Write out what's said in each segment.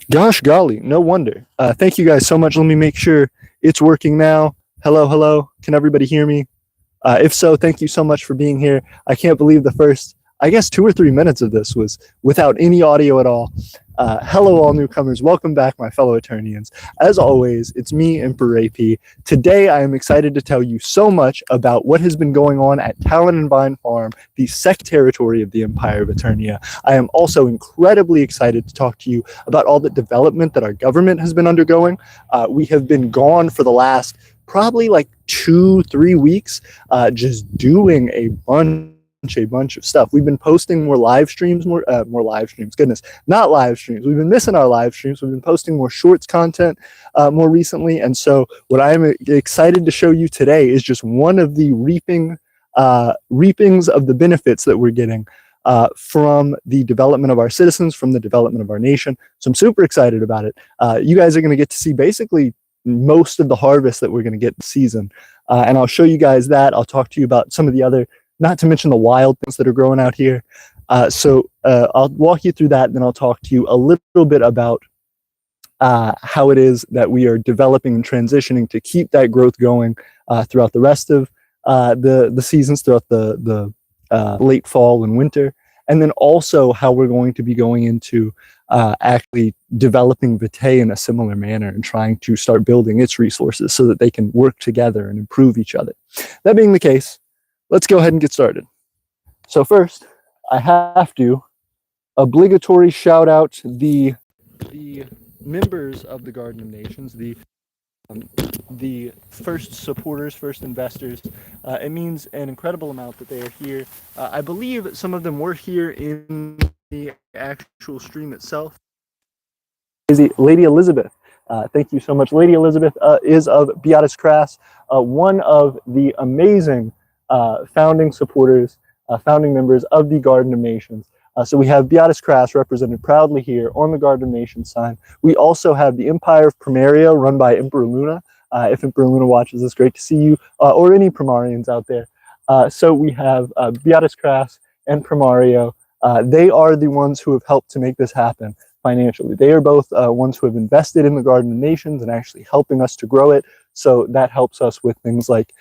Gosh golly, no wonder. Thank you guys so much. Let me make sure it's working now. Hello, hello. Can everybody hear me? If so, thank you so much for being here. I can't believe the first, I guess, 2 or 3 minutes of this was without any audio at all. Hello, all newcomers. Welcome back, my fellow Aeternians. As always, it's me, Emperor AP. Today, I am excited to tell you so much about what has been going on at Talon and Vine Farm, the sect territory of the Empire of Aeternia. I am also incredibly excited to talk to you about all the development that our government has been undergoing. We have been gone for the last probably like 2-3 weeks, just doing a bunch of stuff. We've been posting more live streams, more live streams. Goodness, not live streams. We've been missing our live streams. We've been posting more shorts content more recently, and so what I'm excited to show you today is just one of the reapings of the benefits that we're getting from the development of our citizens, from the development of our nation. So I'm super excited about it. You guys are going to get to see basically most of the harvest that we're going to get this season. And I'll show you guys that. I'll talk to you about some of the other, not to mention the wild things that are growing out here. So I'll walk you through that, and then I'll talk to you a little bit about how it is that we are developing and transitioning to keep that growth going throughout the rest of the seasons, throughout the late fall and winter. And then also how we're going to be going into actually developing Vitae in a similar manner and trying to start building its resources so that they can work together and improve each other. That being the case, let's go ahead and get started. So first, I have to obligatory shout out the members of the Garden of Nations, the first supporters, first investors. It means an incredible amount that they are here. I believe some of them were here in the actual stream itself. Lady Elizabeth, thank you so much. Lady Elizabeth is of Beatus Crass, one of the amazing founding supporters, founding members of the Garden of Nations. So we have Beatus Crass represented proudly here on the Garden of Nations sign. We also have the Empire of Primaria run by Emperor Luna. If Emperor Luna watches this, great to see you, or any Primarians out there. So we have Beatus Crass and Primario. They are the ones who have helped to make this happen financially. They are both ones who have invested in the Garden of Nations and actually helping us to grow it. So that helps us with things like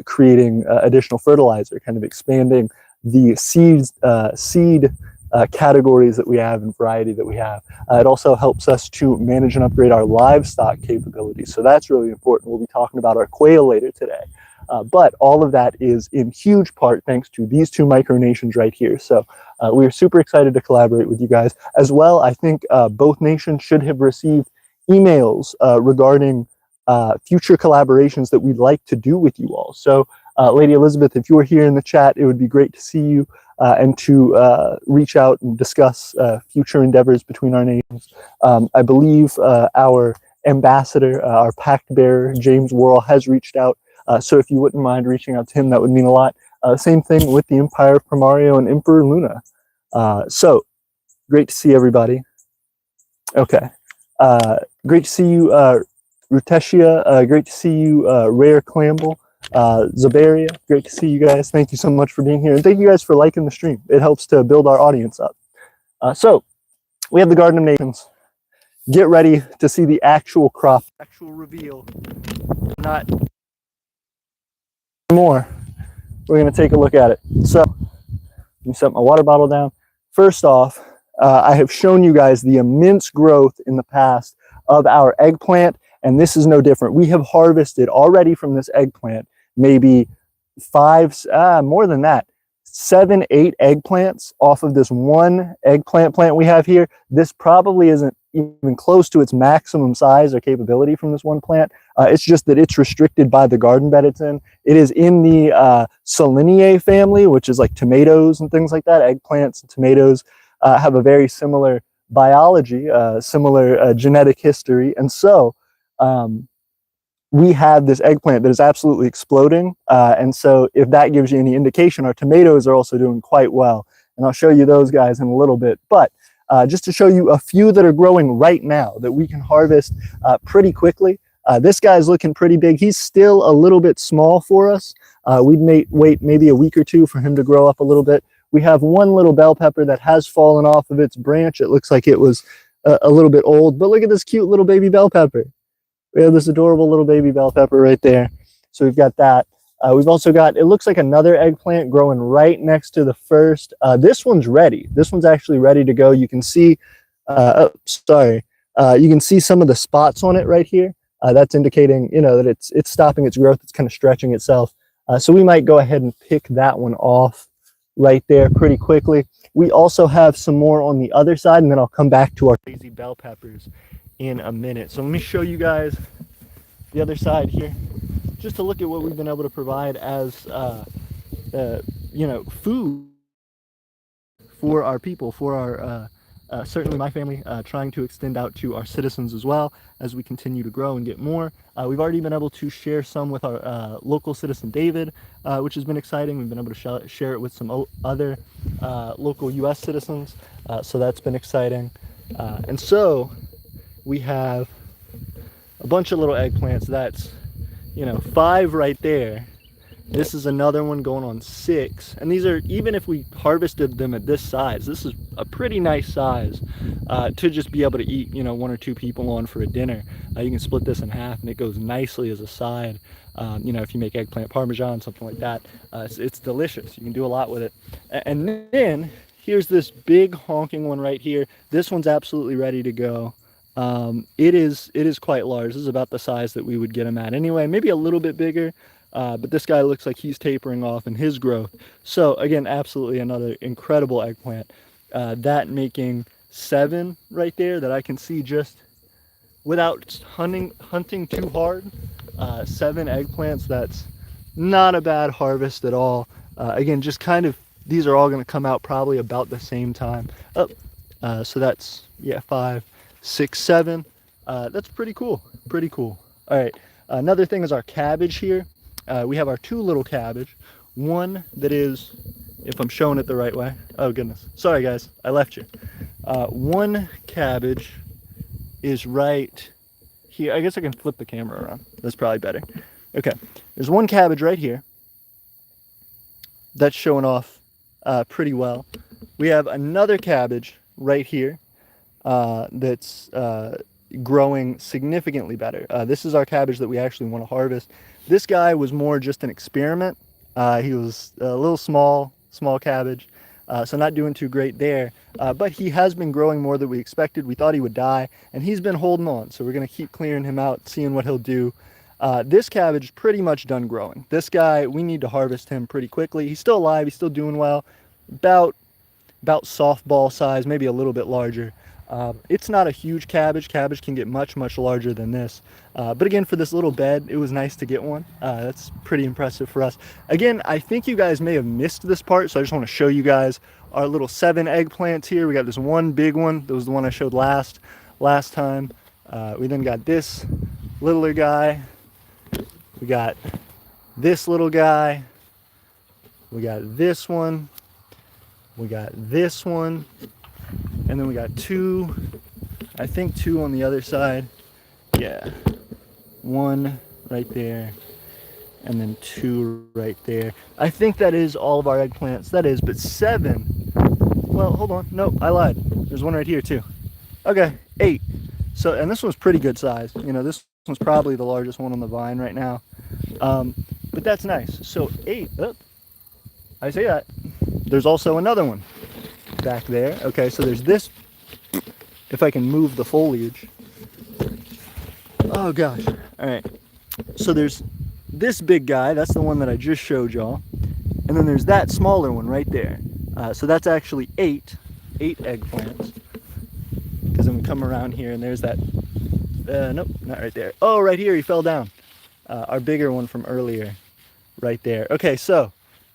creating additional fertilizer, kind of expanding the seed categories that we have and variety that we have. It also helps us to manage and upgrade our livestock capabilities. So that's really important. We'll be talking about our quail later today. But all of that is in huge part thanks to these two micronations right here. So we're super excited to collaborate with you guys. As well, I think both nations should have received emails regarding future collaborations that we'd like to do with you all. So Lady Elizabeth, if you are here in the chat, it would be great to see you and to reach out and discuss future endeavors between our nations. I believe our ambassador, our pact bearer, James Worrell, has reached out. So if you wouldn't mind reaching out to him, that would mean a lot. Same thing with the Empire of Primario and Emperor Luna. So great to see everybody. Okay. Great to see you, Ruritania. Great to see you, Rare Clamble. Zabaria, great to see you guys. Thank you so much for being here, and thank you guys for liking the stream. It helps to build our audience up. So we have the Garden of Nations. Get ready to see the actual crop, actual reveal. Not more. We're going to take a look at it. So let me set my water bottle down. First off, I have shown you guys the immense growth in the past of our eggplant, and this is no different. We have harvested already from this eggplant maybe more than that, 7, 8 eggplants off of this one eggplant plant we have here. This probably isn't even close to its maximum size or capability from this one plant. It's just that it's restricted by the garden bed it's in. It is in the Solanaceae family, which is like tomatoes and things like that. Eggplants and tomatoes have a very similar biology, similar genetic history. And so we have this eggplant that is absolutely exploding. And so if that gives you any indication, our tomatoes are also doing quite well. And I'll show you those guys in a little bit. But just to show you a few that are growing right now that we can harvest pretty quickly. This guy's looking pretty big. He's still a little bit small for us. We'd wait maybe a week or two for him to grow up a little bit. We have one little bell pepper that has fallen off of its branch. It looks like it was a little bit old, but look at this cute little baby bell pepper. We have this adorable little baby bell pepper right there. So we've got that. We've also got, it looks like another eggplant growing right next to the first. This one's ready. This one's actually ready to go. You can see, you can see some of the spots on it right here. That's indicating, you know, that it's stopping its growth. It's kind of stretching itself. So we might go ahead and pick that one off right there pretty quickly. We also have some more on the other side, and then I'll come back to our crazy bell peppers in a minute. So let me show you guys the other side here, just to look at what we've been able to provide as you know, food for our people, for our certainly my family, trying to extend out to our citizens as well as we continue to grow and get more. We've already been able to share some with our local citizen David, which has been exciting. We've been able to share it with some other local US citizens, so that's been exciting. And so we have a bunch of little eggplants. That's, you know, 5 right there. This is another one going on 6, and these are, even if we harvested them at this size, this is a pretty nice size to just be able to eat, you know, 1 or 2 people on for a dinner. You can split this in half and it goes nicely as a side. You know, if you make eggplant parmesan, something like that, it's delicious. You can do a lot with it. And then here's this big honking one right here. This one's absolutely ready to go. It is quite large. This is about the size that we would get them at anyway, maybe a little bit bigger. But this guy looks like he's tapering off in his growth. So again, absolutely another incredible eggplant. That making 7 right there that I can see just without hunting too hard. 7 eggplants, that's not a bad harvest at all. Again, just kind of, these are all going to come out probably about the same time. So that's, yeah, 5, 6, 7. That's pretty cool, pretty cool. All right, another thing is our cabbage here. We have our 2 little cabbage. One that is, if I'm showing it the right way, oh goodness, sorry guys, I left you. One cabbage is right here. I guess I can flip the camera around. That's probably better. Okay, there's one cabbage right here. That's showing off pretty well. We have another cabbage right here that's growing significantly better. This is our cabbage that we actually want to harvest. This guy was more just an experiment. He was a little small cabbage, so not doing too great there. But he has been growing more than we expected. We thought he would die, and he's been holding on. So we're going to keep clearing him out, seeing what he'll do. This cabbage is pretty much done growing. This guy, we need to harvest him pretty quickly. He's still alive. He's still doing well. About softball size, maybe a little bit larger. It's not a huge cabbage. Cabbage can get much larger than this. But again, for this little bed, it was nice to get one. That's pretty impressive for us. Again, I think you guys may have missed this part, so I just want to show you guys our little 7 eggplants here. We got this one big one. That was the one I showed last time. We then got this littler guy. We got this little guy. We got this one. We got this one. And then we got 2, I think 2 on the other side. Yeah, 1 right there, and then 2 right there. I think that is all of our eggplants. That is, but 7. Well, hold on. Nope, I lied. There's one right here too. Okay, 8. So, and this one's pretty good size. You know, this one's probably the largest one on the vine right now. But that's nice. So 8. Oh, I say that. There's also another one back there. Okay, so there's this, if I can move the foliage. Oh gosh. All right, so there's this big guy. That's the one that I just showed y'all, and then there's that smaller one right there. So that's actually 8 eggplants, because then we come around here and there's that, nope, not right there. Oh, right here, he fell down. Our bigger one from earlier right there. Okay, so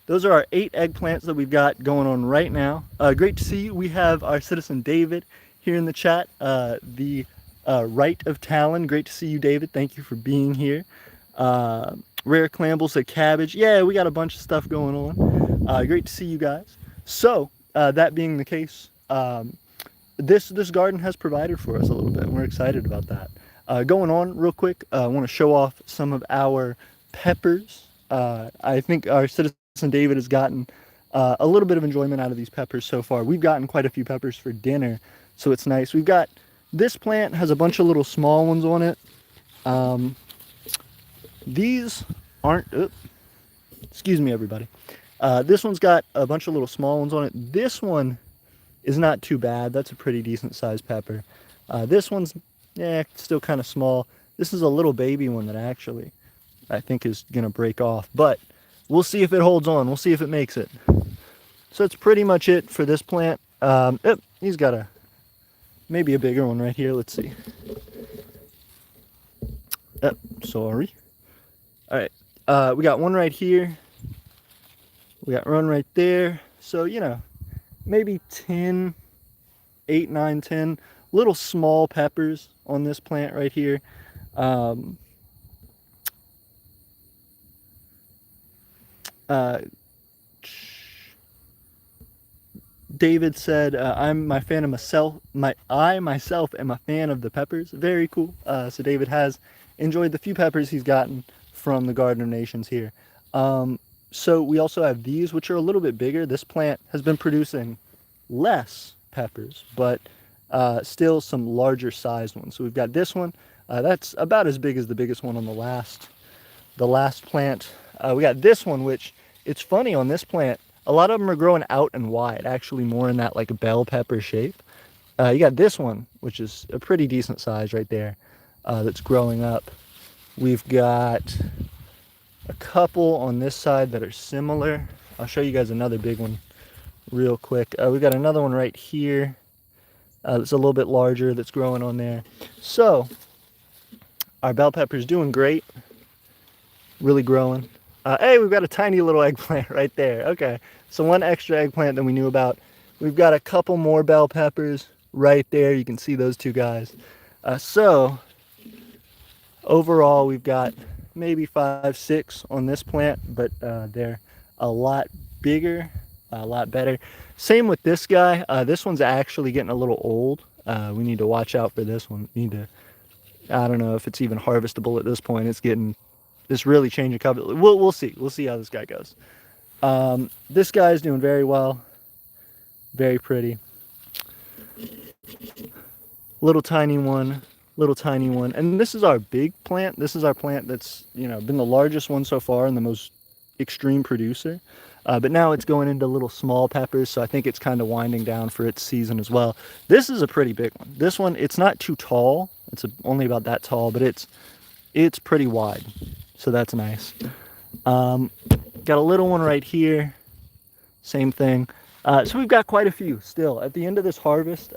those are our 8 eggplants that we've got going on right now. Great to see you. We have our citizen David here in the chat. The Right of Talon. Great to see you, David. Thank you for being here. Rare Clamble said cabbage. Yeah, we got a bunch of stuff going on. Great to see you guys. So, that being the case, this garden has provided for us a little bit, and we're excited about that. Going on real quick, I want to show off some of our peppers. I think our citizen David has gotten a little bit of enjoyment out of these peppers so far. We've gotten quite a few peppers for dinner, so it's nice. We've got This plant has a bunch of little small ones on it. These aren't, excuse me everybody. This one's got a bunch of little small ones on it. This one is not too bad. That's a pretty decent sized pepper. This one's, still kind of small. This is a little baby one that actually I think is gonna break off, but we'll see if it holds on. We'll see if it makes it. So that's pretty much it for this plant. He's got maybe a bigger one right here. Let's see. Sorry. All right, we got one right here. We got one right there. So, maybe 10, 8, 9, 10 little small peppers on this plant right here. David said, I myself am a fan of the peppers. Very cool. So David has enjoyed the few peppers he's gotten from the Garden of Nations here. So we also have these, which are a little bit bigger. This plant has been producing less peppers, but still some larger sized ones. So we've got this one. That's about as big as the biggest one on the last plant. We got this one, which it's funny on this plant. A lot of them are growing out and wide, actually more in that like bell pepper shape. You got this one, which is a pretty decent size right there, that's growing up. We've got a couple on this side that are similar. I'll show you guys another big one real quick. We've got another one right here that's a little bit larger that's growing on there. So our bell pepper is doing great, really growing. Hey, we've got a tiny little eggplant right there. Okay, so one extra eggplant than we knew about. We've got a couple more bell peppers right there. You can see those two guys. So overall, we've got maybe 5, 6 on this plant, but they're a lot bigger, a lot better. Same with this guy. This one's actually getting a little old. We need to watch out for this one. I don't know if it's even harvestable at this point. It's really changing color. We'll see. We'll see how this guy goes. This guy's doing very well. Very pretty. Little tiny one. And this is our big plant. This is our plant that's, been the largest one so far and the most extreme producer. But now it's going into little small peppers, so I think it's kind of winding down for its season as well. This is a pretty big one. This one, it's not too tall. It's only about that tall, but it's pretty wide. So that's nice. Got a little one right here. Same thing. So we've got quite a few still. At the end of this harvest,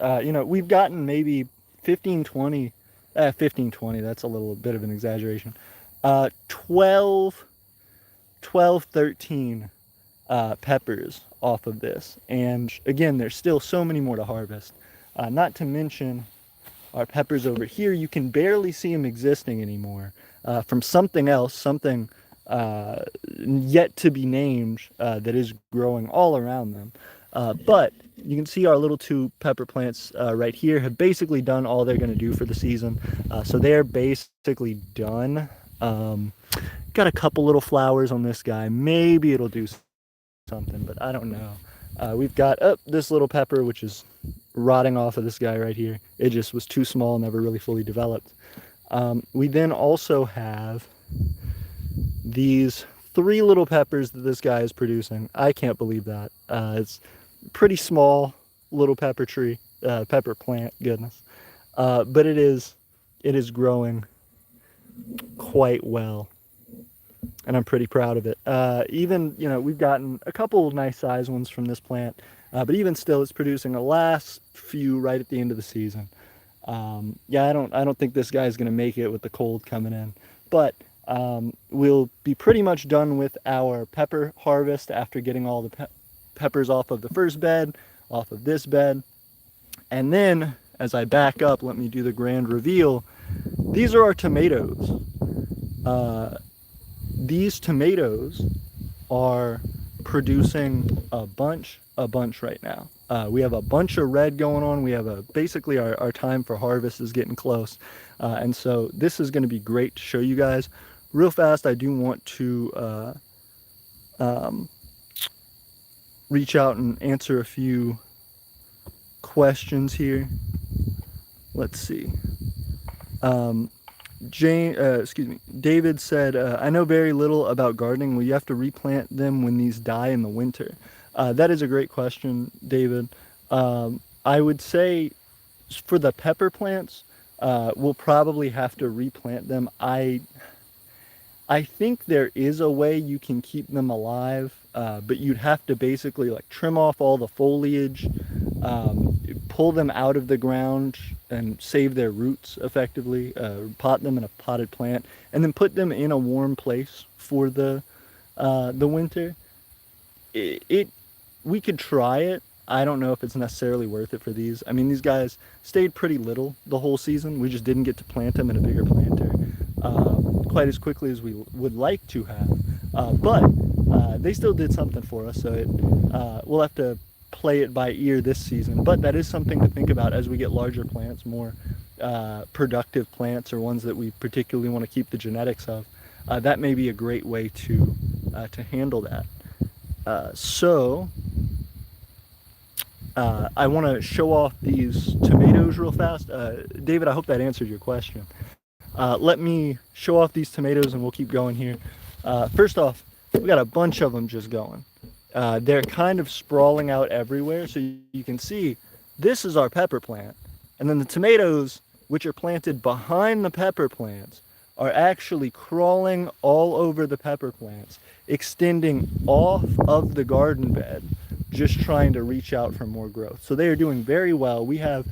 we've gotten maybe 15, 20, that's a little bit of an exaggeration. 12, 13 peppers off of this. And again, there's still so many more to harvest. Not to mention our peppers over here, you can barely see them existing anymore. From something else, something yet to be named that is growing all around them. But you can see our little 2 pepper plants right here have basically done all they're going to do for the season. So they're basically done. Got a couple little flowers on this guy. Maybe it'll do something, but I don't know. We've got this little pepper, which is rotting off of this guy right here. It just was too small, never really fully developed. We then also have these 3 little peppers that this guy is producing. I can't believe that. It's pretty small little pepper tree, pepper plant, goodness. But it is growing quite well, and I'm pretty proud of it. Even, we've gotten a couple of nice size ones from this plant, but even still, it's producing the last few right at the end of the season. I don't think this guy's going to make it with the cold coming in, but we'll be pretty much done with our pepper harvest after getting all the peppers off of the first bed, off of this bed. And then as I back up, let me do the grand reveal. These are our tomatoes. These tomatoes are producing a bunch right now. We have a bunch of red going on. We have basically our time for harvest is getting close. And so this is going to be great to show you guys. Real fast, I do want to reach out and answer a few questions here. let's see. David said, I know very little about gardening. Will you have to replant them when these die in the winter? That is a great question, David. I would say for the pepper plants, we'll probably have to replant them. I think there is a way you can keep them alive, but you'd have to basically like trim off all the foliage, pull them out of the ground and save their roots effectively, pot them in a potted plant, and then put them in a warm place for the winter. We could try it. I don't know if it's necessarily worth it for these. I mean, these guys stayed pretty little the whole season. We just didn't get to plant them in a bigger planter quite as quickly as we would like to have. But they still did something for us, so we'll have to play it by ear this season. But that is something to think about as we get larger plants, more productive plants, or ones that we particularly want to keep the genetics of. That may be a great way to handle that. I want to show off these tomatoes real fast. David, I hope that answered your question. Let me show off these tomatoes and we'll keep going here. First off, we got a bunch of them just going. They're kind of sprawling out everywhere, so you can see this is our pepper plant. And then the tomatoes, which are planted behind the pepper plants, are actually crawling all over the pepper plants, extending off of the garden bed, just trying to reach out for more growth. So they are doing very well. We have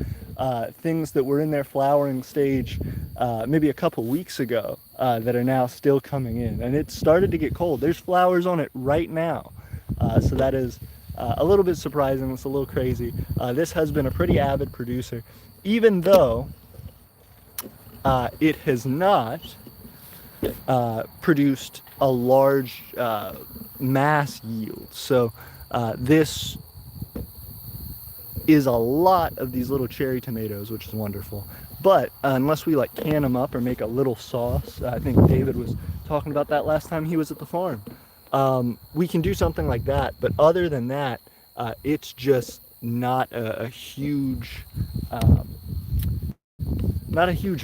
things that were in their flowering stage maybe a couple weeks ago that are now still coming in, and it started to get cold. There's flowers on it right now, so that is a little bit surprising. It's a little crazy. This has been a pretty avid producer, even though it has not produced a large mass yield. So this is a lot of these little cherry tomatoes, which is wonderful. But unless we like can them up or make a little sauce, I think David was talking about that last time he was at the farm. We can do something like that, but other than that, it's just not a huge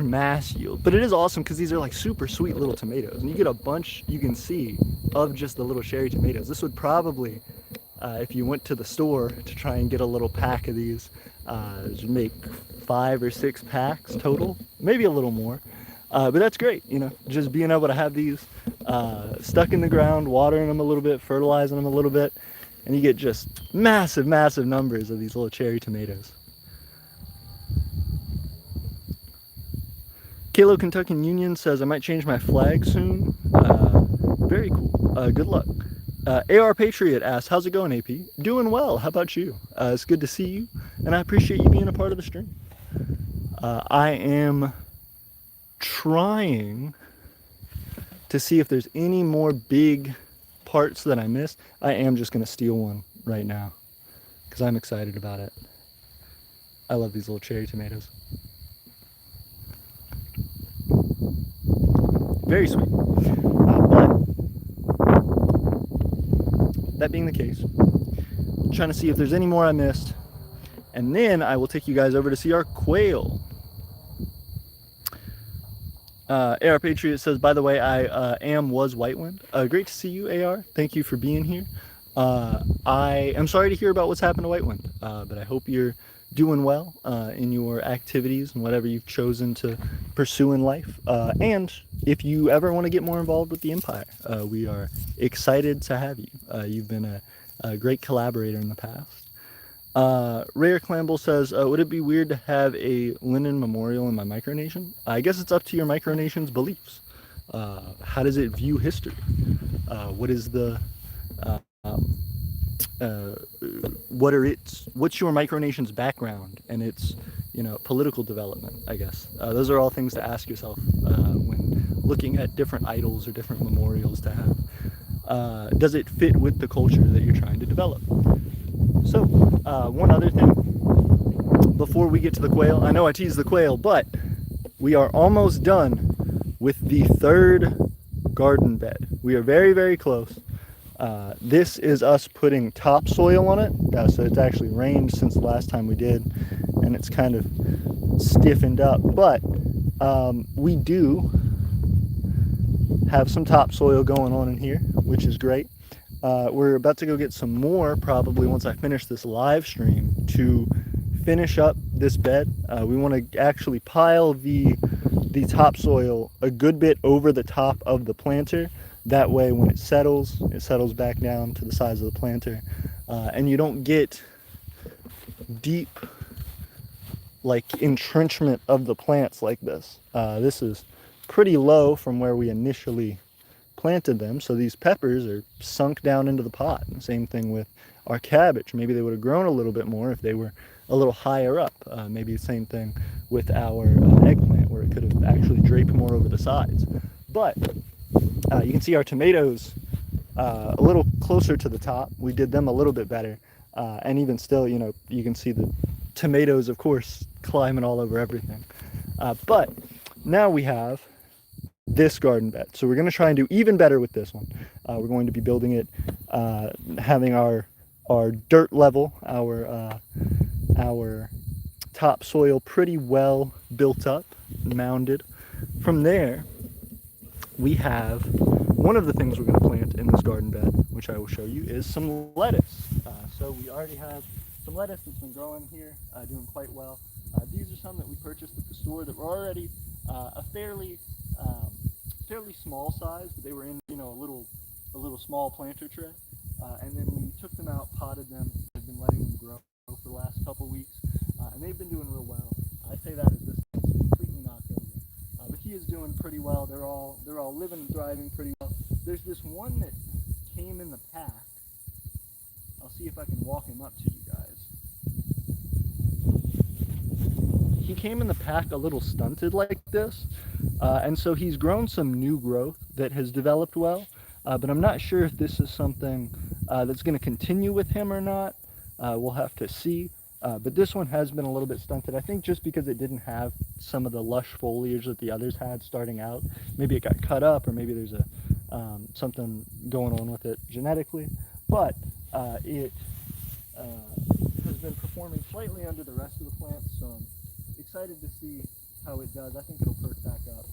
mass yield. But it is awesome because these are like super sweet little tomatoes, and you get a bunch, you can see, of just the little cherry tomatoes. This would probably, if you went to the store to try and get a little pack of these, make 5 or 6 packs total, maybe a little more. But that's great, you know, just being able to have these stuck in the ground, watering them a little bit, fertilizing them a little bit, and you get just massive, massive numbers of these little cherry tomatoes. Kalo Kentuckian Union says, I might change my flag soon. Very cool. Good luck. AR Patriot asks, how's it going, AP? Doing well. How about you? It's good to see you, and I appreciate you being a part of the stream. I am trying to see if there's any more big parts that I missed. I am just going to steal one right now because I'm excited about it. I love these little cherry tomatoes. Very sweet. But that being the case, I'm trying to see if there's any more I missed, and then I will take you guys over to see our quail. AR Patriot says, by the way, I was Whitewind. Great to see you, AR. Thank you for being here. I am sorry to hear about what's happened to Whitewind, but I hope you're doing well in your activities and whatever you've chosen to pursue in life. And if you ever want to get more involved with the Empire, we are excited to have you. You've been a great collaborator in the past. Rare Clamble says, would it be weird to have a linen memorial in my micronation? I guess it's up to your micronation's beliefs. How does it view history? What is the what's your micronation's background and its, you know, political development, I guess. Those are all things to ask yourself when looking at different idols or different memorials to have. Does it fit with the culture that you're trying to develop? So, one other thing before we get to the quail. I know I teased the quail, but we are almost done with the 3rd garden bed. We are very, very close. This is us putting topsoil on it. So it's actually rained since the last time we did, and it's kind of stiffened up, but we do have some topsoil going on in here, which is great. We're about to go get some more probably once I finish this live stream to finish up this bed. We want to actually pile the topsoil a good bit over the top of the planter. That way when it settles back down to the size of the planter, and you don't get deep like entrenchment of the plants like this. This is pretty low from where we initially planted them, so these peppers are sunk down into the pot. And same thing with our cabbage. Maybe they would have grown a little bit more if they were a little higher up. Maybe the same thing with our eggplant, where it could have actually draped more over the sides. But you can see our tomatoes a little closer to the top. We did them a little bit better, and even still, you know, you can see the tomatoes, of course, climbing all over everything. But now we have this garden bed, so we're going to try and do even better with this one. We're going to be building it, having our dirt level, our topsoil pretty well built up, mounded. From there, we have one of the things we're going to plant in this garden bed, which I will show you, is some lettuce. So we already have some lettuce that's been growing here, doing quite well. These are some that we purchased at the store that were already a fairly small size, but they were in, you know, a little small planter tray. And then we took them out, potted them. I've been letting them grow for the last couple weeks, and they've been doing real well. I say that as this is completely knocked over, but he is doing pretty well. They're all living and thriving pretty well. There's this one that came in the pack. I'll see if I can walk him up to you guys. He came in the pack a little stunted like this, and so he's grown some new growth that has developed well, but I'm not sure if this is something that's going to continue with him or not. We'll have to see, but this one has been a little bit stunted, I think just because it didn't have some of the lush foliage that the others had starting out. Maybe it got cut up, or maybe there's a something going on with it genetically, but it has been performing slightly under the rest of the plants, so I'm excited to see how it does. I think it'll perk back up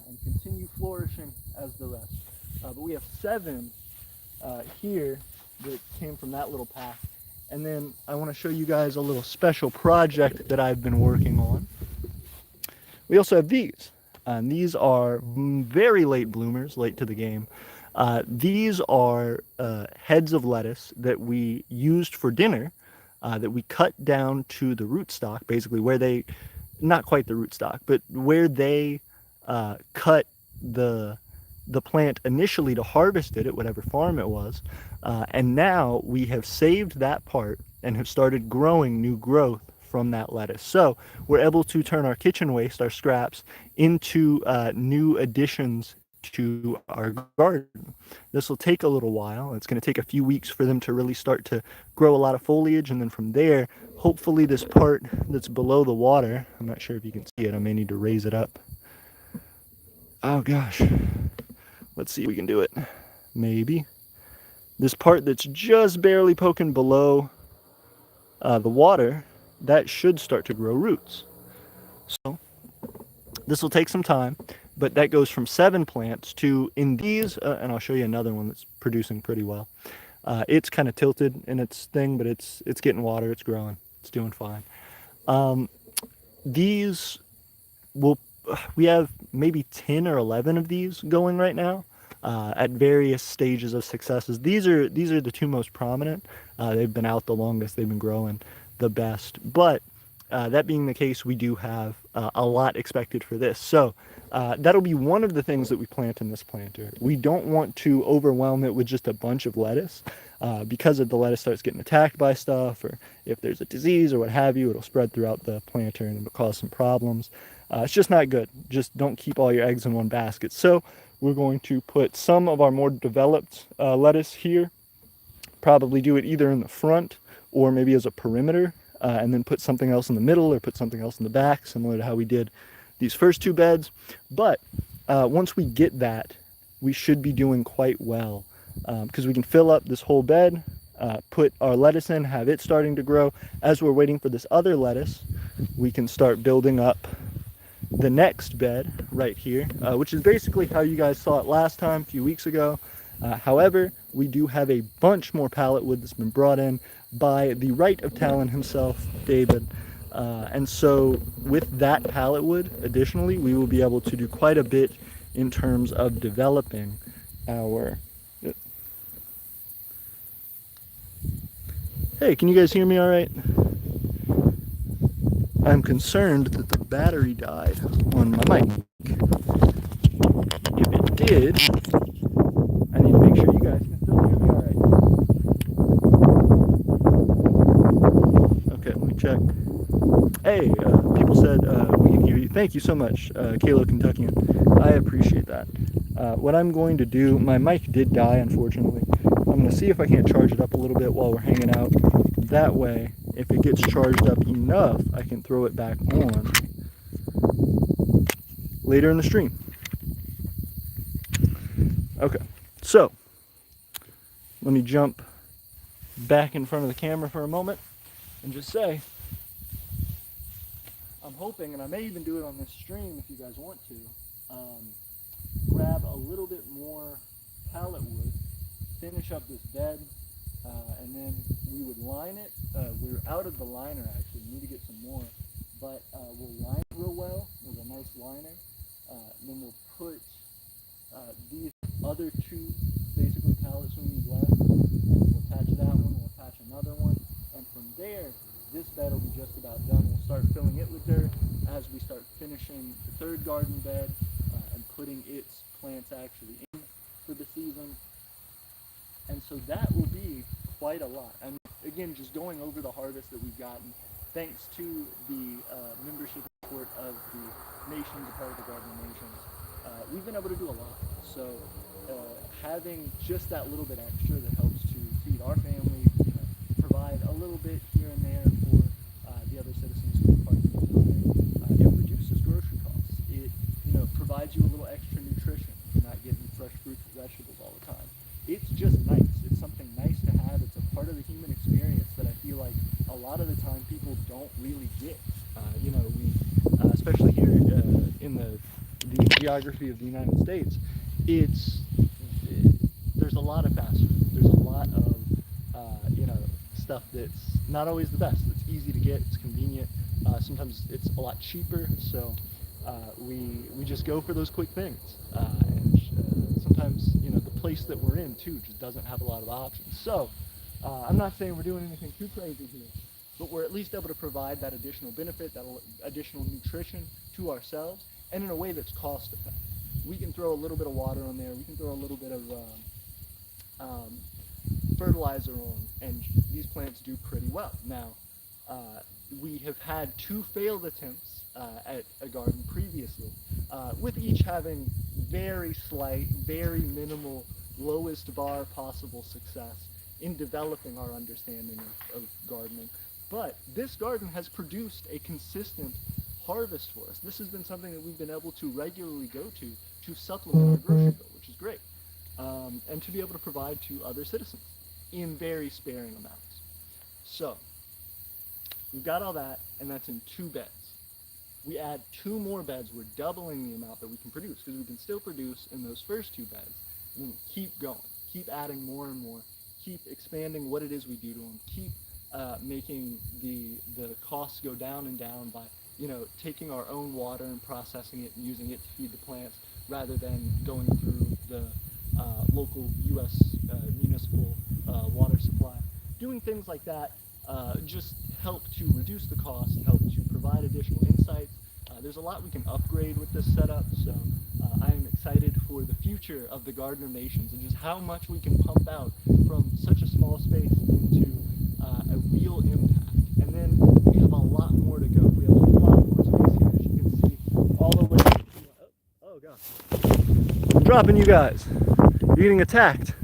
and continue flourishing as the rest. But we have 7 here that came from that little pack. And then I want to show you guys a little special project that I've been working on. We also have these. And these are very late bloomers, late to the game. These are heads of lettuce that we used for dinner, that we cut down to the rootstock, basically where they, not quite the rootstock, but where they cut the plant initially to harvest it at whatever farm it was. And now we have saved that part and have started growing new growth from that lettuce. So we're able to turn our kitchen waste, our scraps, into new additions to our garden. This will take a little while. It's going to take a few weeks for them to really start to grow a lot of foliage, and then from there, hopefully this part that's below the water, I'm not sure if you can see it, I may need to raise it up. Oh gosh, let's see if we can do it. Maybe. This part that's just barely poking below the water, that should start to grow roots. So this will take some time, but that goes from 7 plants to, in these, and I'll show you another one that's producing pretty well. It's kind of tilted in its thing, but it's getting water, it's growing, it's doing fine. These we have maybe 10 or 11 of these going right now, at various stages of successes. These are the 2 most prominent. They've been out the longest, they've been growing the best, but that being the case, we do have a lot expected for this. So that'll be one of the things that we plant in this planter. We don't want to overwhelm it with just a bunch of lettuce, because if the lettuce starts getting attacked by stuff, or if there's a disease or what have you, it'll spread throughout the planter and it'll cause some problems. It's just not good. Just don't keep all your eggs in one basket. So we're going to put some of our more developed lettuce here, probably do it either in the front or maybe as a perimeter, and then put something else in the middle or put something else in the back, similar to how we did these first 2 beds. But once we get that, we should be doing quite well, because we can fill up this whole bed, put our lettuce in, have it starting to grow. As we're waiting for this other lettuce, we can start building up the next bed right here, which is basically how you guys saw it last time, a few weeks ago. However, we do have a bunch more pallet wood that's been brought in by the right of Talon himself, David. And so with that pallet wood, additionally, we will be able to do quite a bit in terms of developing our... Hey, can you guys hear me all right? I'm concerned that the battery died on my mic. If it did, I need to make sure you guys can still hear me all right. Okay, let me check. Hey, people said we can hear you. Thank you so much, Kalo Kentuckian. I appreciate that. What I'm going to do, my mic did die, unfortunately. I'm going to see if I can't charge it up a little bit while we're hanging out. That way, if it gets charged up enough, I can throw it back on later in the stream. Okay, so let me jump back in front of the camera for a moment and just say, I'm hoping, and I may even do it on this stream if you guys want to, grab a little bit more pallet wood, finish up this bed, and then we would line it. We're out of the liner actually, we need to get some more, but we'll line it real well with a nice liner. Then we'll put these other two basically pallets we need left. We'll attach that one, we'll attach another one, and from there, this bed will be just about done. We'll start filling it with dirt as we start finishing the third garden bed and putting its plants actually in for the season. And so that will be quite a lot. And again, just going over the harvest that we've gotten, thanks to the membership support of the nations, a part of the Garden Nations, we've been able to do a lot. So having just that little bit extra that helps to feed our family, provide a little bit here and there for the other citizens who are part of the empire, it reduces grocery costs. It provides you a little extra nutrition. You're not getting fresh fruits and vegetables all the time. It's just nice. It's something nice to have. It's a part of the human experience that I feel like a lot of the time people don't really get. We, especially here in the geography of the United States, there's a lot of fast food. There's a lot of stuff that's not always the best. It's easy to get. It's convenient. Sometimes it's a lot cheaper. So we just go for those quick things. And sometimes the place that we're in too just doesn't have a lot of options. So I'm not saying we're doing anything too crazy here, but we're at least able to provide that additional benefit, that additional nutrition to ourselves, and in a way that's cost effective. We can throw a little bit of water on there. We can throw a little bit of fertilizer on, and these plants do pretty well. Now, we have had 2 failed attempts at a garden previously, with each having very slight, very minimal, lowest bar possible success in developing our understanding of gardening. But this garden has produced a consistent harvest for us. This has been something that we've been able to regularly go to supplement our grocery bill, which is great, and to be able to provide to other citizens in very sparing amounts. So we've got all that, and that's in 2 beds. We add 2 more beds, we're doubling the amount that we can produce, because we can still produce in those first 2 beds, and then keep going, keep adding more and more, keep expanding what it is we do to them, keep making the costs go down and down by taking our own water and processing it and using it to feed the plants, rather than going through the local U.S. municipal water supply. Doing things like that just help to reduce the cost, help to provide additional insights. There's a lot we can upgrade with this setup, so I am excited for the future of the Garden of Nations and just how much we can pump out from such a small space into a real impact. And then we have a lot more to go. We have a lot more space here, as you can see, all the way. Oh gosh, I'm dropping you guys. You're getting attacked.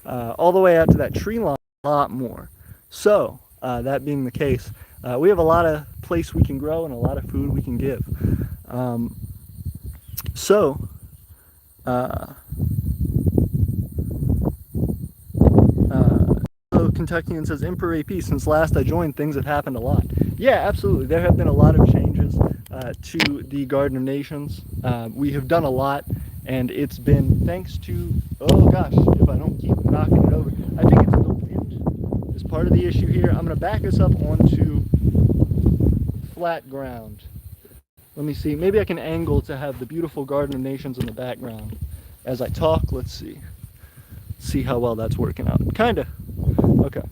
All the way out to that tree line, a lot more. So that being the case, we have a lot of place we can grow and a lot of food we can give. Kentuckian says, Emperor AP, since last I joined, things have happened a lot. Yeah, absolutely. There have been a lot of changes to the Garden of Nations. We have done a lot, and it's been thanks to, oh gosh, if I don't keep knocking it over, I think it's the wind is part of the issue here. I'm going to back us up onto flat ground. Let me see. Maybe I can angle to have the beautiful Garden of Nations in the background as I talk. Let's see. See how well that's working out. Kinda. Okay.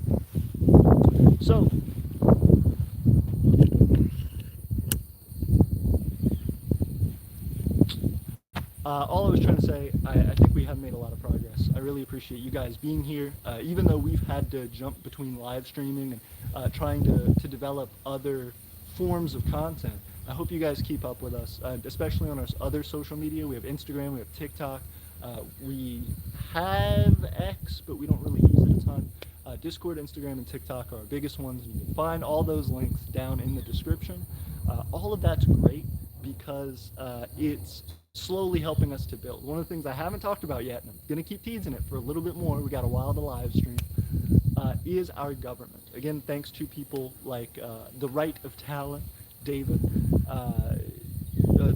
So, all I was trying to say, I think we have made a lot of progress. I really appreciate you guys being here, even though we've had to jump between live streaming and trying to develop other forms of content. I hope you guys keep up with us, especially on our other social media. We have Instagram, we have TikTok, we have X, but we don't really use it a ton. Discord, Instagram, and TikTok are our biggest ones. You can find all those links down in the description. All of that's great because it's slowly helping us to build. One of the things I haven't talked about yet, and I'm going to keep teasing it for a little bit more, we got a while to live stream, is our government. Again, thanks to people like the Right of Talent, David,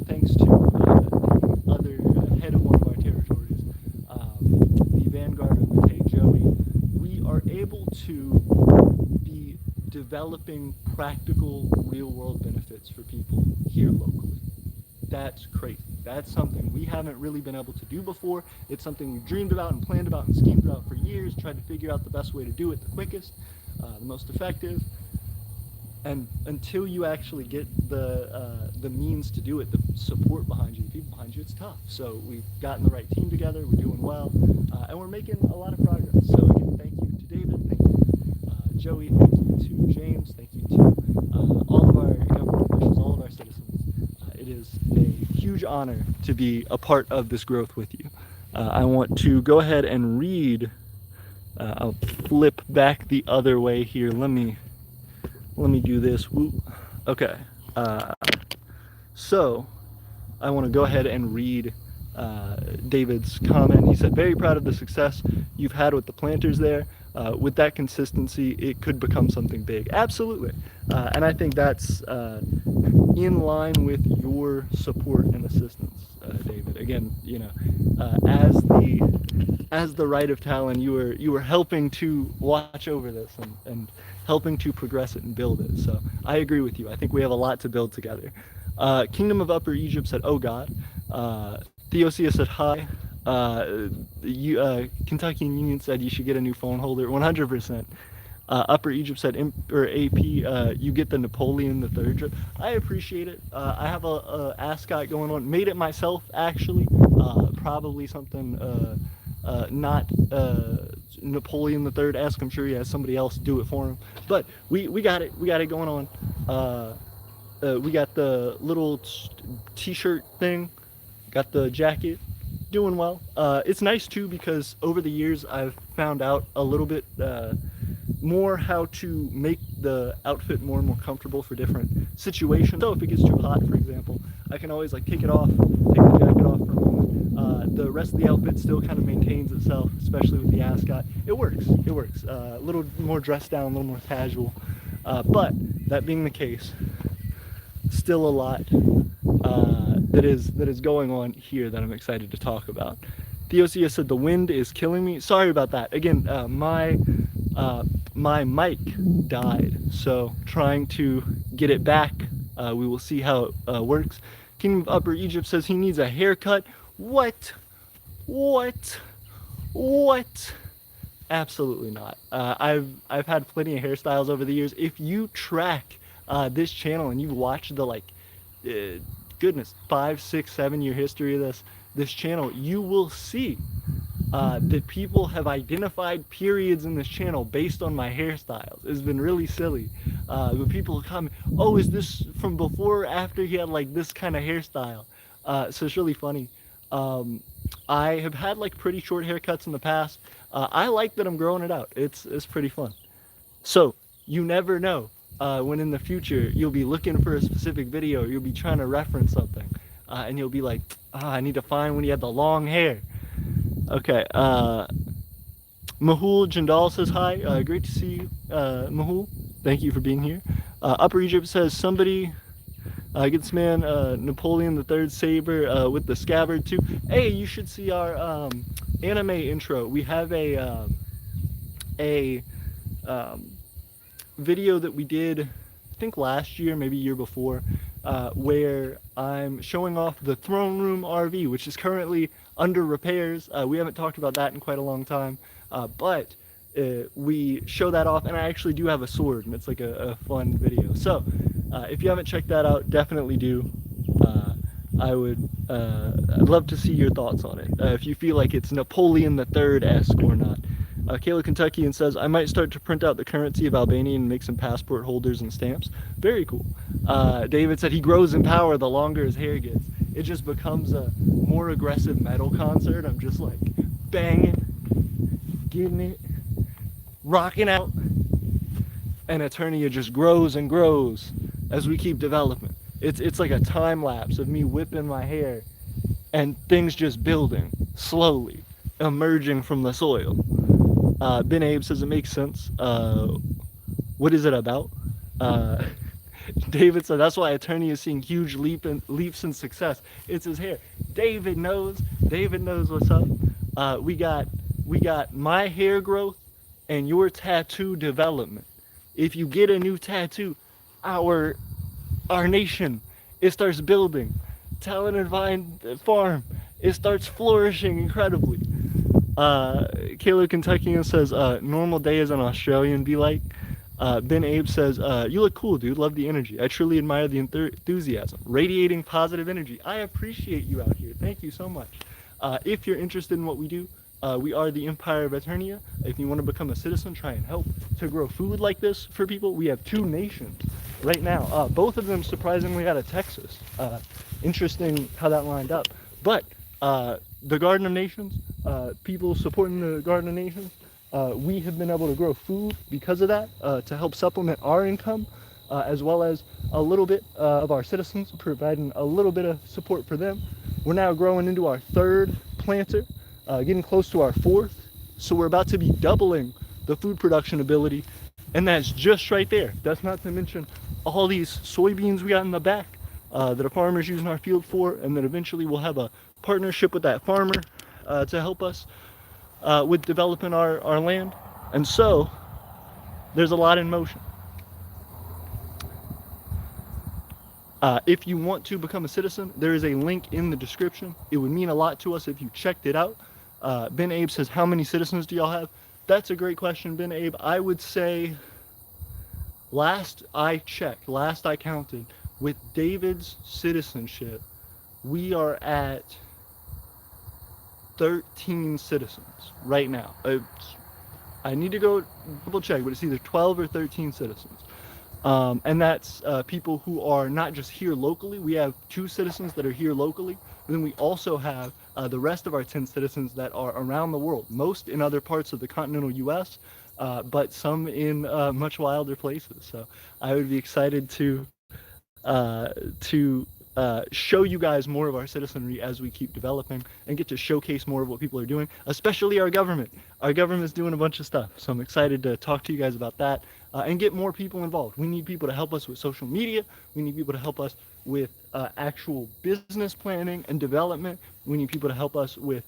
thanks to the other head of one of our territories, the Vanguard of the Hey Joey, we are able to be developing practical real-world benefits for people here locally. That's crazy. That's something we haven't really been able to do before. It's something we've dreamed about and planned about and schemed about for years, tried to figure out the best way to do it the quickest, the most effective. And until you actually get the means to do it, the support behind you, the people behind you, it's tough. So we've gotten the right team together, we're doing well, and we're making a lot of progress. So again, thank you to David, thank you to Joey, thank you to James, thank you to all of our government officials, all of our citizens. It is a huge honor to be a part of this growth with you. I want to go ahead and read, I'll flip back the other way here. Let me do this. Whoop. Okay. So I want to go ahead and read David's comment. He said, very proud of the success you've had with the planters there. With that consistency, it could become something big. Absolutely. And I think that's in line with your support and assistance, David. Again, you know, as the Right of Talon, you were helping to watch over this and helping to progress it and build it. So I agree with you. I think we have a lot to build together. Kingdom of Upper Egypt said, oh God. Theosia said, hi. Kentucky Union said you should get a new phone holder. 100%. Upper Egypt said, or AP, you get the Napoleon III drip. I appreciate it. I have a ascot going on. Made it myself, actually. Probably something not Napoleon III esque. I'm sure he has somebody else do it for him. But we got it. We got it going on. We got the little t-shirt thing. Got the jacket. Doing well. It's nice too because over the years I've found out a little bit more how to make the outfit more and more comfortable for different situations. So if it gets too hot, for example, I can always like take it off, take the jacket off for a moment. The rest of the outfit still kind of maintains itself, especially with the ascot. It works. It works. A little more dressed down, a little more casual. But that being the case, still a lot that is going on here that I'm excited to talk about. Theosia said the wind is killing me. Sorry about that. Again, my mic died, so trying to get it back. We will see how it works. Kingdom of Upper Egypt says he needs a haircut. What? Absolutely not. I've had plenty of hairstyles over the years. If you track this channel and you watch the like goodness 5, 6, 7 year history of this channel, you will see that people have identified periods in this channel based on my hairstyles. It's been really silly. But people comment, oh, is this from before or after he had like this kind of hairstyle? So it's really funny. I have had like pretty short haircuts in the past. I like that I'm growing it out. It's pretty fun. So you never know when in the future you'll be looking for a specific video or you'll be trying to reference something and you'll be like, I need to find when he had the long hair. Okay, Mahul Jindal says hi. Great to see you, Mahul. Thank you for being here. Upper Egypt says somebody get this man Napoleon III saber with the scabbard too. Hey, you should see our anime intro. We have a video that we did, I think last year, maybe year before, where I'm showing off the throne room RV, which is currently under repairs. We haven't talked about that in quite a long time, but we show that off, and I actually do have a sword, and it's like a fun video. So if you haven't checked that out, definitely do. I'd love to see your thoughts on it, if you feel like it's Napoleon III-esque or not. Kayla Kentuckian says, I might start to print out the currency of Albania and make some passport holders and stamps. Very cool. David said he grows in power the longer his hair gets. It just becomes a more aggressive metal concert. I'm just like banging, getting it, rocking out. And Aeternia just grows and grows as we keep developing. It's like a time lapse of me whipping my hair and things just building slowly, emerging from the soil. Ben Abe says it makes sense. What is it about? David said that's why Aeternia is seeing huge leaps in success. It's his hair. David knows. David knows what's up. We got my hair growth and your tattoo development. If you get a new tattoo, our nation, it starts building. Talent and Vine Farm, it starts flourishing incredibly. Kayla Kentuckian says, normal day as an Australian be like. Ben Abe says, you look cool, dude. Love the energy. I truly admire the enthusiasm. Radiating positive energy. I appreciate you out here. Thank you so much. If you're interested in what we do, we are the Empire of Aeternia. If you want to become a citizen, try and help to grow food like this for people. We have 2 nations right now. Both of them surprisingly out of Texas. Interesting how that lined up. But the Garden of Nations, people supporting the Garden of Nations, we have been able to grow food because of that, to help supplement our income, as well as a little bit of our citizens, providing a little bit of support for them. We're now growing into our 3rd planter, getting close to our 4th, so we're about to be doubling the food production ability, and that's just right there. That's not to mention all these soybeans we got in the back that a farmer's using our field for, and then eventually we'll have a partnership with that farmer to help us with developing our land. And so there's a lot in motion. If you want to become a citizen, there is a link in the description. It would mean a lot to us if you checked it out. Ben Abe says, how many citizens do y'all have? That's a great question, Ben Abe. I would say last I checked, last I counted, with David's citizenship, we are at 13 citizens right now. I need to go double check, but it's either 12 or 13 citizens. And that's people who are not just here locally. We have 2 citizens that are here locally. And then we also have the rest of our 10 citizens that are around the world, most in other parts of the continental US, but some in much wilder places. So I would be excited to show you guys more of our citizenry as we keep developing and get to showcase more of what people are doing, especially our government. Our government's doing a bunch of stuff, so I'm excited to talk to you guys about that and get more people involved. We need people to help us with social media. We need people to help us with actual business planning and development. We need people to help us with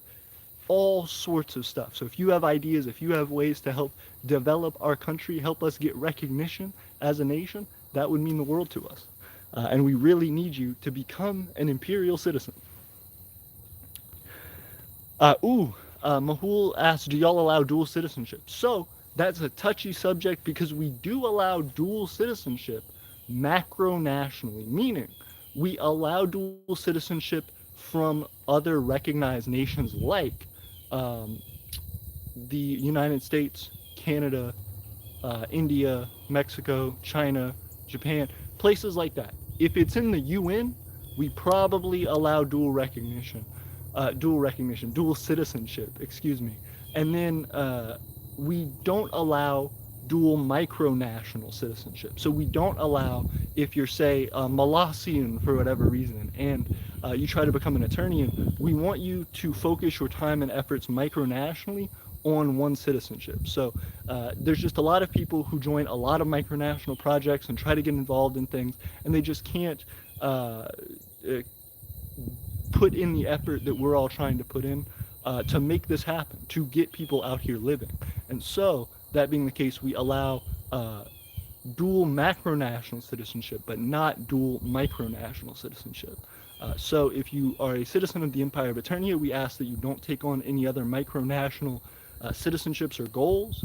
all sorts of stuff. So if you have ideas, if you have ways to help develop our country, help us get recognition as a nation, that would mean the world to us. And we really need you to become an imperial citizen. Mahul asks, do y'all allow dual citizenship? So that's a touchy subject because we do allow dual citizenship macronationally, meaning we allow dual citizenship from other recognized nations like the United States, Canada, India, Mexico, China, Japan, places like that. If it's in the UN, we probably allow dual citizenship, excuse me. And then we don't allow dual micronational citizenship. So we don't allow, if you're, say, a Molossian for whatever reason, and you try to become an Aeternian, we want you to focus your time and efforts micronationally on one citizenship. So there's just a lot of people who join a lot of micronational projects and try to get involved in things, and they just can't put in the effort that we're all trying to put in to make this happen, to get people out here living. And so, that being the case, we allow dual macronational citizenship, but not dual micronational citizenship. So if you are a citizen of the Empire of Aeternia, we ask that you don't take on any other micronational citizenships or goals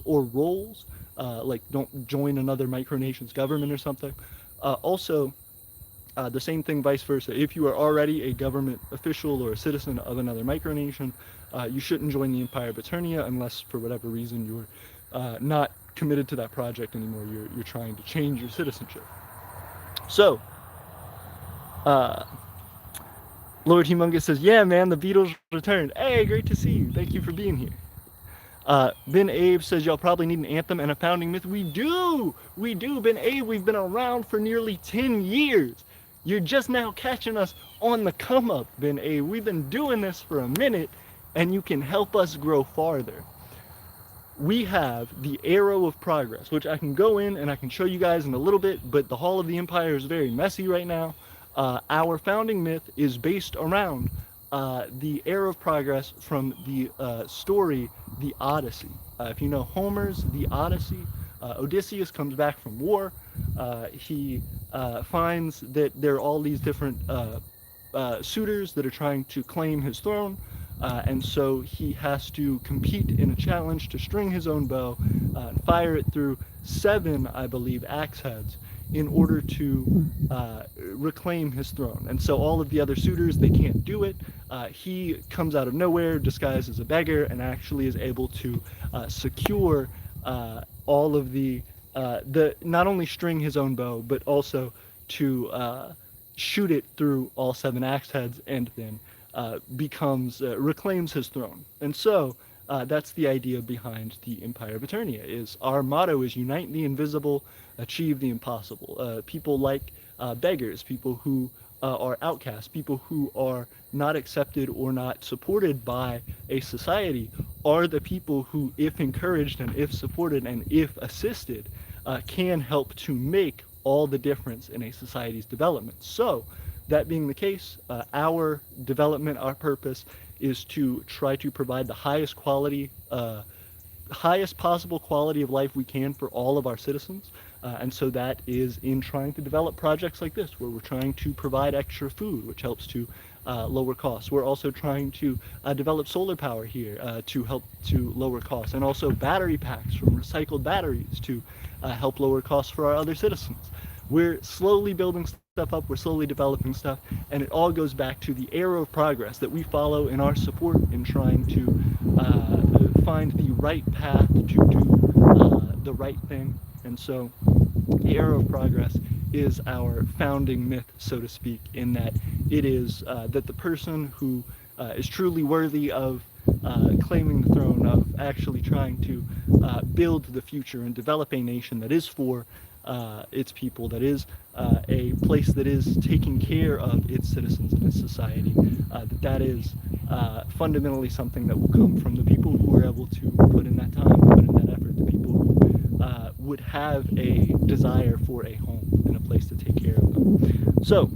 or roles, like don't join another micronation's government or something. Also, the same thing vice versa. If you are already a government official or a citizen of another micronation, you shouldn't join the Empire of Aeternia unless for whatever reason you're not committed to that project anymore. You're trying to change your citizenship. So, Lord Humongous says, yeah, man, the Beatles returned. Hey, great to see you. Thank you for being here. Ben Abe says, y'all probably need an anthem and a founding myth. We do, Ben Abe. We've been around for nearly 10 years. You're just now catching us on the come up, Ben Abe. We've been doing this for a minute, and you can help us grow farther. We have the Arrow of Progress, which I can go in and I can show you guys in a little bit, but the Hall of the Empire is very messy right now. Our founding myth is based around the Arrow of Progress from the story, the Odyssey. If you know Homer's The Odyssey, Odysseus comes back from war. He finds that there are all these different suitors that are trying to claim his throne. And so he has to compete in a challenge to string his own bow and fire it through 7, I believe, axe heads in order to reclaim his throne. And so all of the other suitors, they can't do it. He comes out of nowhere, disguised as a beggar, and actually is able to secure all of the not only string his own bow, but also to shoot it through all 7 axe heads, and then reclaims his throne. And so that's the idea behind the Empire of Aeternia. Is our motto is unite the invisible, achieve the impossible. People like beggars, people who are outcasts, people who are not accepted or not supported by a society, are the people who, if encouraged and if supported and if assisted, can help to make all the difference in a society's development. So, that being the case, our development, our purpose is to try to provide the highest possible quality of life we can for all of our citizens. And so that is in trying to develop projects like this, where we're trying to provide extra food, which helps to lower costs. We're also trying to develop solar power here to help to lower costs, and also battery packs from recycled batteries to help lower costs for our other citizens. We're slowly building stuff up, we're slowly developing stuff, and it all goes back to the Arrow of Progress that we follow in our support in trying to find the right path to do the right thing. And so the Arrow of Progress is our founding myth, so to speak, in that it is that the person who is truly worthy of claiming the throne, of actually trying to build the future and develop a nation that is for its people, that is a place that is taking care of its citizens and its society, that is fundamentally something that will come from the people who are able to put in that time, put in that effort, the people who would have a desire for a home and a place to take care of them. So,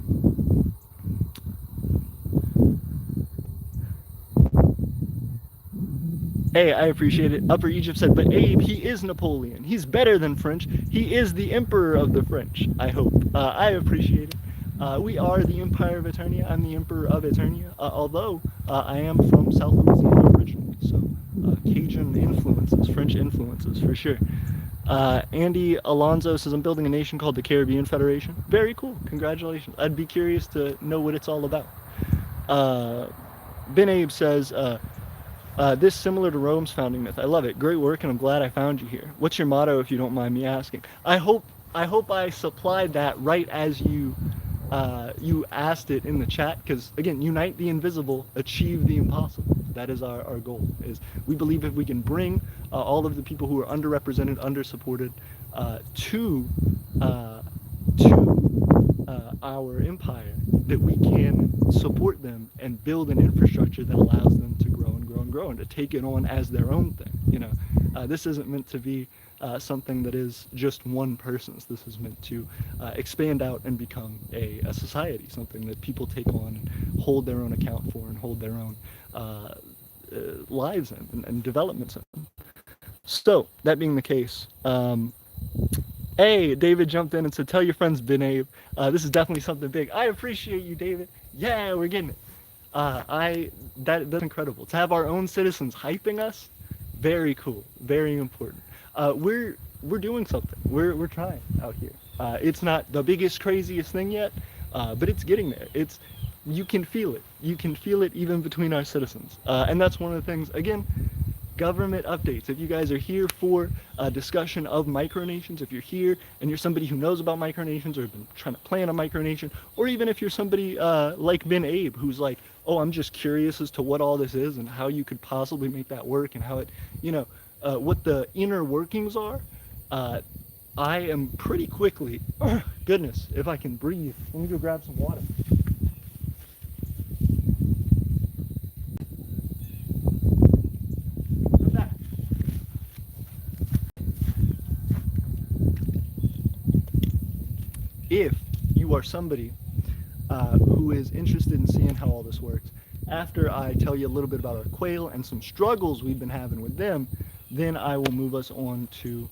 hey, I appreciate it. Upper Egypt said, but Abe, he is Napoleon. He's better than French. He is the emperor of the French, I hope. I appreciate it. We are the Empire of Aeternia. I'm the Emperor of Aeternia, although I am from South Louisiana originally. So Cajun influences, French influences, for sure. Andy Alonso says, I'm building a nation called the Caribbean Federation. Very cool. Congratulations. I'd be curious to know what it's all about. Ben Abe says, this similar to Rome's founding myth. I love it. Great work, and I'm glad I found you here. What's your motto, if you don't mind me asking? I hope I supplied that right as you asked it in the chat, because again, unite the invisible, achieve the impossible. That is our goal. Is we believe if we can bring all of the people who are underrepresented, undersupported to our empire, that we can support them and build an infrastructure that allows them to grow and grow and grow. grow and to take it on as their own thing. You know, this isn't meant to be something that is just one person's. This is meant to expand out and become a society, something that people take on and hold their own account for and hold their own lives in and developments in. So, that being the case, hey, David jumped in and said, tell your friends Ben Abe. This is definitely something big. I appreciate you, David. Yeah, we're getting it. That's incredible. To have our own citizens hyping us, very cool, very important. We're doing something. We're trying out here. It's not the biggest, craziest thing yet, but it's getting there. You can feel it. You can feel it even between our citizens. And that's one of the things, again, government updates. If you guys are here for a discussion of micronations, if you're here and you're somebody who knows about micronations or have been trying to plan a micronation, or even if you're somebody like Ben Abe, who's like, oh, I'm just curious as to what all this is and how you could possibly make that work and how it, you know, what the inner workings are, I am pretty quickly, oh, goodness, if I can breathe, let me go grab some water. If you are somebody who is interested in seeing how all this works, after I tell you a little bit about our quail and some struggles we've been having with them, then I will move us on to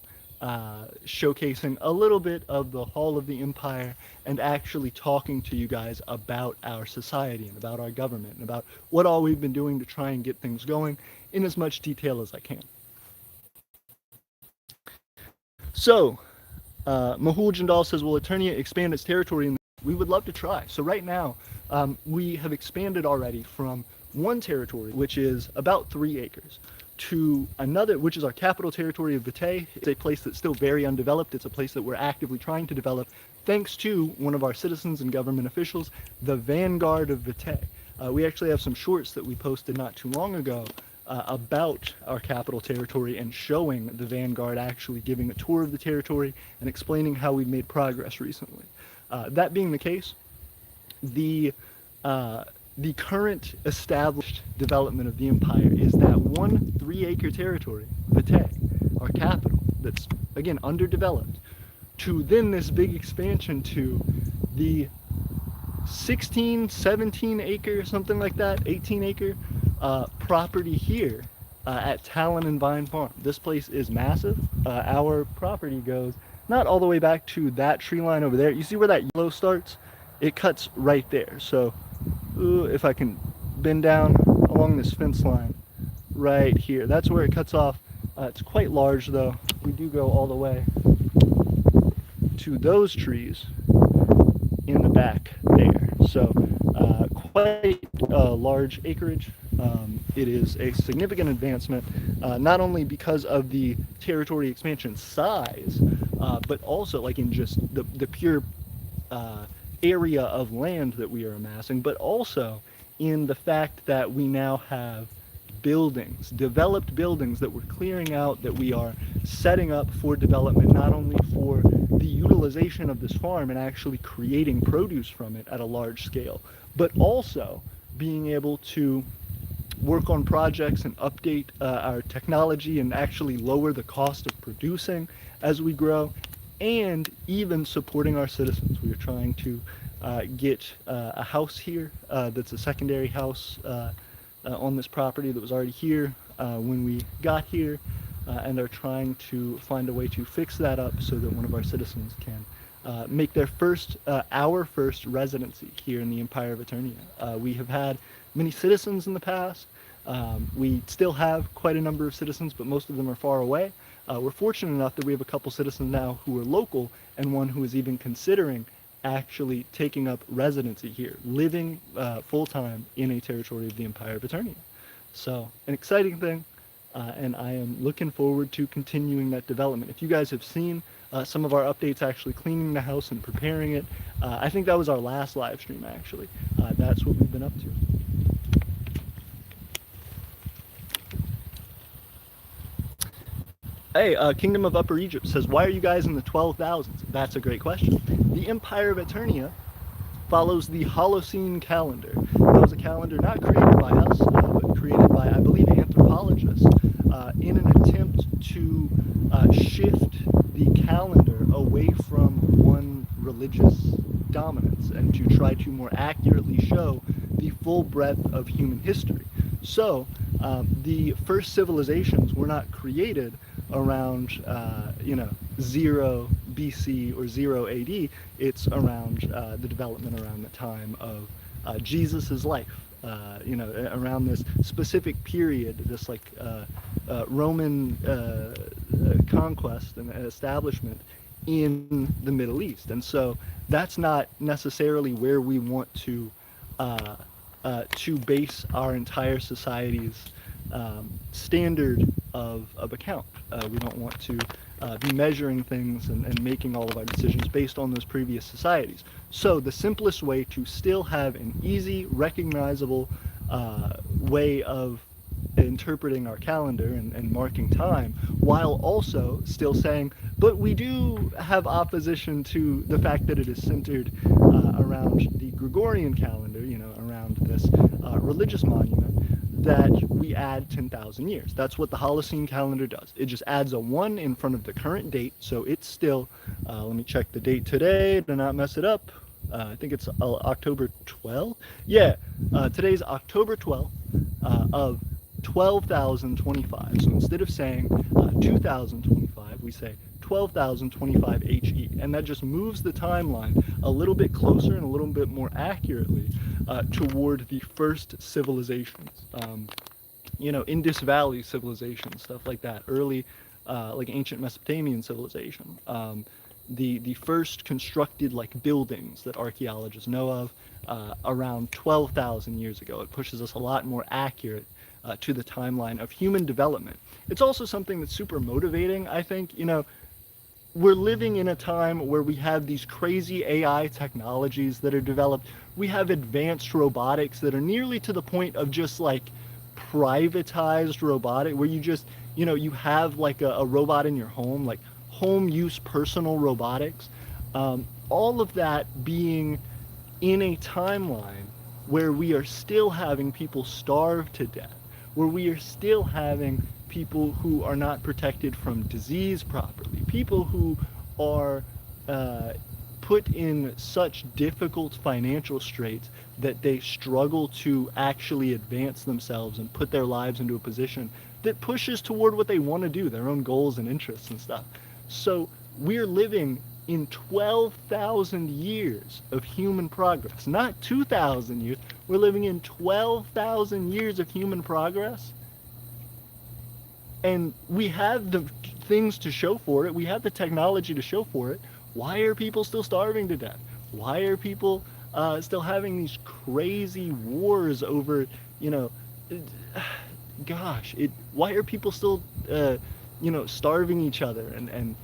showcasing a little bit of the Hall of the Empire and actually talking to you guys about our society and about our government and about what all we've been doing to try and get things going in as much detail as I can. So, Mahul Jindal says, will Aeternia expand its territory? We would love to try. So right now, we have expanded already from one territory, which is about 3 acres, to another, which is our capital territory of Vitae. It's a place that's still very undeveloped. It's a place that we're actively trying to develop, thanks to one of our citizens and government officials, the Vanguard of Vitae. We actually have some shorts that we posted not too long ago about our capital territory and showing the Vanguard actually giving a tour of the territory and explaining how we've made progress recently. That being the case, the current established development of the empire is that one 3-acre territory, Vitae, our capital, that's again underdeveloped, to then this big expansion to the 16, 17 acre, something like that, 18 acre property here at Talon and Vine Farm. This place is massive. Our property goes not all the way back to that tree line over there. You see where that yellow starts? It cuts right there. So if I can bend down along this fence line right here, that's where it cuts off. It's quite large though. We do go all the way to those trees in the back there. So quite a large acreage. It is a significant advancement, not only because of the territory expansion size, but also like in just the pure area of land that we are amassing, but also in the fact that we now have buildings, developed buildings that we're clearing out, that we are setting up for development, not only for the utilization of this farm and actually creating produce from it at a large scale, but also being able to work on projects and update our technology and actually lower the cost of producing as we grow, and even supporting our citizens. We are trying to get a house here that's a secondary house on this property that was already here when we got here, and are trying to find a way to fix that up so that one of our citizens can make their first, our first residency here in the Empire of Aeternia. We have had many citizens in the past. We still have quite a number of citizens, but most of them are far away. We're fortunate enough that we have a couple citizens now who are local, and one who is even considering actually taking up residency here, living full-time in a territory of the Empire of Aeternia. So, an exciting thing, and I am looking forward to continuing that development. If you guys have seen some of our updates actually cleaning the house and preparing it, I think that was our last live stream actually. That's what we've been up to. Hey, Kingdom of Upper Egypt says, why are you guys in the 12,000s? That's a great question. The Empire of Aeternia follows the Holocene calendar. That was a calendar not created by us, but created by, I believe, Anthropology. archaeologists in an attempt to shift the calendar away from one religious dominance and to try to more accurately show the full breadth of human history. So the first civilizations were not created around 0 BC or 0 AD. It's around the development around the time of Jesus's life. Around this specific period, this like Roman conquest and establishment in the Middle East. And so that's not necessarily where we want to base our entire society's standard of account. We don't want to be measuring things and making all of our decisions based on those previous societies. So the simplest way to still have an easy, recognizable way of interpreting our calendar and marking time, while also still saying, but we do have opposition to the fact that it is centered around the Gregorian calendar, around this religious monument, that we add 10,000 years. That's what the Holocene calendar does. It just adds a 1 in front of the current date, so it's still, let me check the date today to not mess it up. I think it's October 12th. Yeah, today's October 12th of 12,025. So instead of saying 2025, we say 12,025 HE, and that just moves the timeline a little bit closer and a little bit more accurately toward the first civilizations. Indus Valley civilization, stuff like that, early like ancient Mesopotamian civilization. The first constructed like buildings that archaeologists know of around 12,000 years ago. It pushes us a lot more accurate to the timeline of human development. It's also something that's super motivating, I think. We're living in a time where we have these crazy AI technologies that are developed. We have advanced robotics that are nearly to the point of just like privatized robotic, where you just, you have like a robot in your home, like home use personal robotics. All of that being in a timeline where we are still having people starve to death, where we are still having people who are not protected from disease properly, people who are put in such difficult financial straits that they struggle to actually advance themselves and put their lives into a position that pushes toward what they want to do, their own goals and interests and stuff. So we're living in 12,000 years of human progress, not 2,000 years. We're living in 12,000 years of human progress. And we have the things to show for it. We have the technology to show for it. Why are people still starving to death? Why are people still having these crazy wars over, why are people still, starving each other and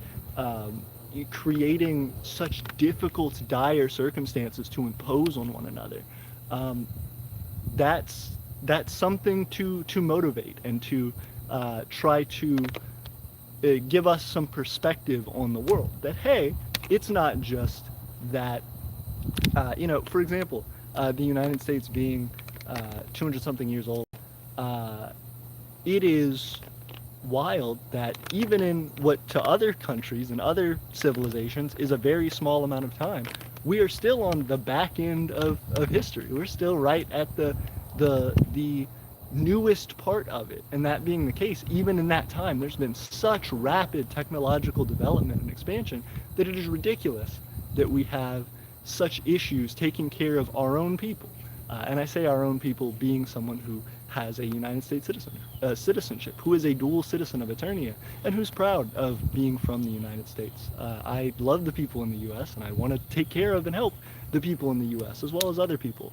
creating such difficult, dire circumstances to impose on one another? That's something to motivate and to try to give us some perspective on the world, that hey, it's not just that, for example, the United States being 200 something years old, it is wild that even in what to other countries and other civilizations is a very small amount of time, we are still on the back end of history. We're still right at the newest part of it. And that being the case, even in that time, there's been such rapid technological development and expansion that it is ridiculous that we have such issues taking care of our own people. And I say our own people being someone who has a United States citizenship, who is a dual citizen of Aeternia, and who's proud of being from the United States. I love the people in the U.S., and I want to take care of and help the people in the U.S. as well as other people.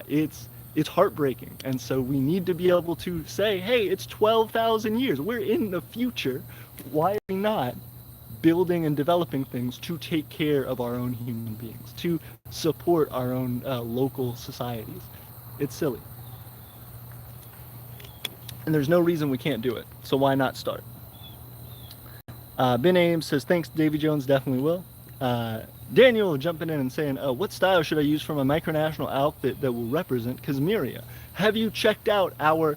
It's heartbreaking, and so we need to be able to say, hey, it's 12,000 years. We're in the future. Why are we not building and developing things to take care of our own human beings, to support our own local societies? It's silly. And there's no reason we can't do it, so why not start? Ben Ames says, thanks, Davy Jones, definitely will. Daniel jumping in and saying, what style should I use for my micronational outfit that will represent Kazmiria? Have you checked out our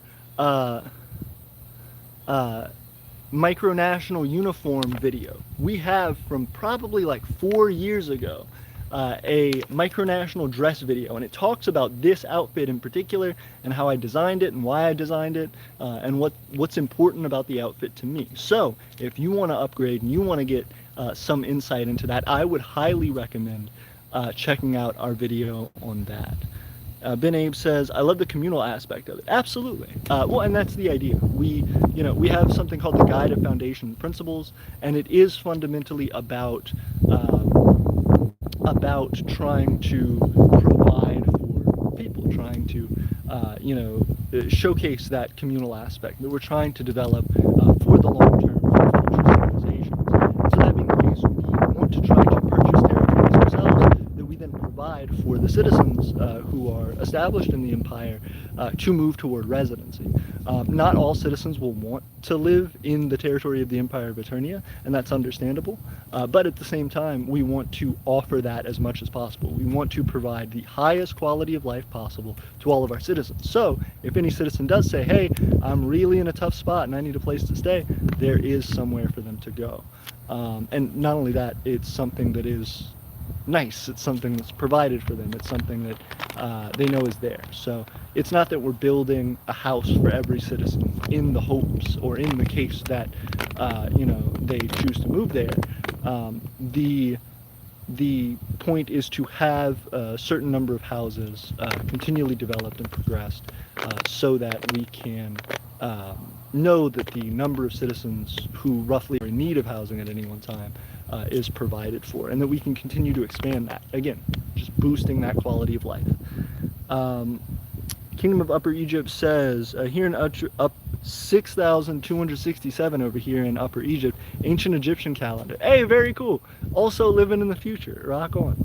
micronational uniform video. We have from probably like 4 years ago a micronational dress video, and it talks about this outfit in particular and how I designed it and why I designed it and what's important about the outfit to me. So if you want to upgrade and you want to get some insight into that, I would highly recommend checking out our video on that. Ben Abe says, I love the communal aspect of it. Absolutely. Well, and that's the idea. We have something called the Guide of Foundation Principles, and it is fundamentally about trying to provide for people, trying to, showcase that communal aspect that we're trying to develop for the long term for future civilizations. So that being the case, we want to try to purchase territories ourselves that we then provide for the citizens who are established in the empire to move toward residency. Not all citizens will want to live in the territory of the Empire of Aeternia, and that's understandable. But at the same time, we want to offer that as much as possible. We want to provide the highest quality of life possible to all of our citizens. So if any citizen does say, hey, I'm really in a tough spot and I need a place to stay, there is somewhere for them to go. And not only that, it's something that is nice. It's something that's provided for them. It's something that they know is there. So it's not that we're building a house for every citizen in the hopes or in the case that they choose to move there. The point is to have a certain number of houses continually developed and progressed so that we can know that the number of citizens who roughly are in need of housing at any one time is provided for, and that we can continue to expand that. Again, just boosting that quality of life. Kingdom of Upper Egypt says, here in up 6,267 over here in Upper Egypt, ancient Egyptian calendar. Hey, very cool. Also living in the future. Rock on.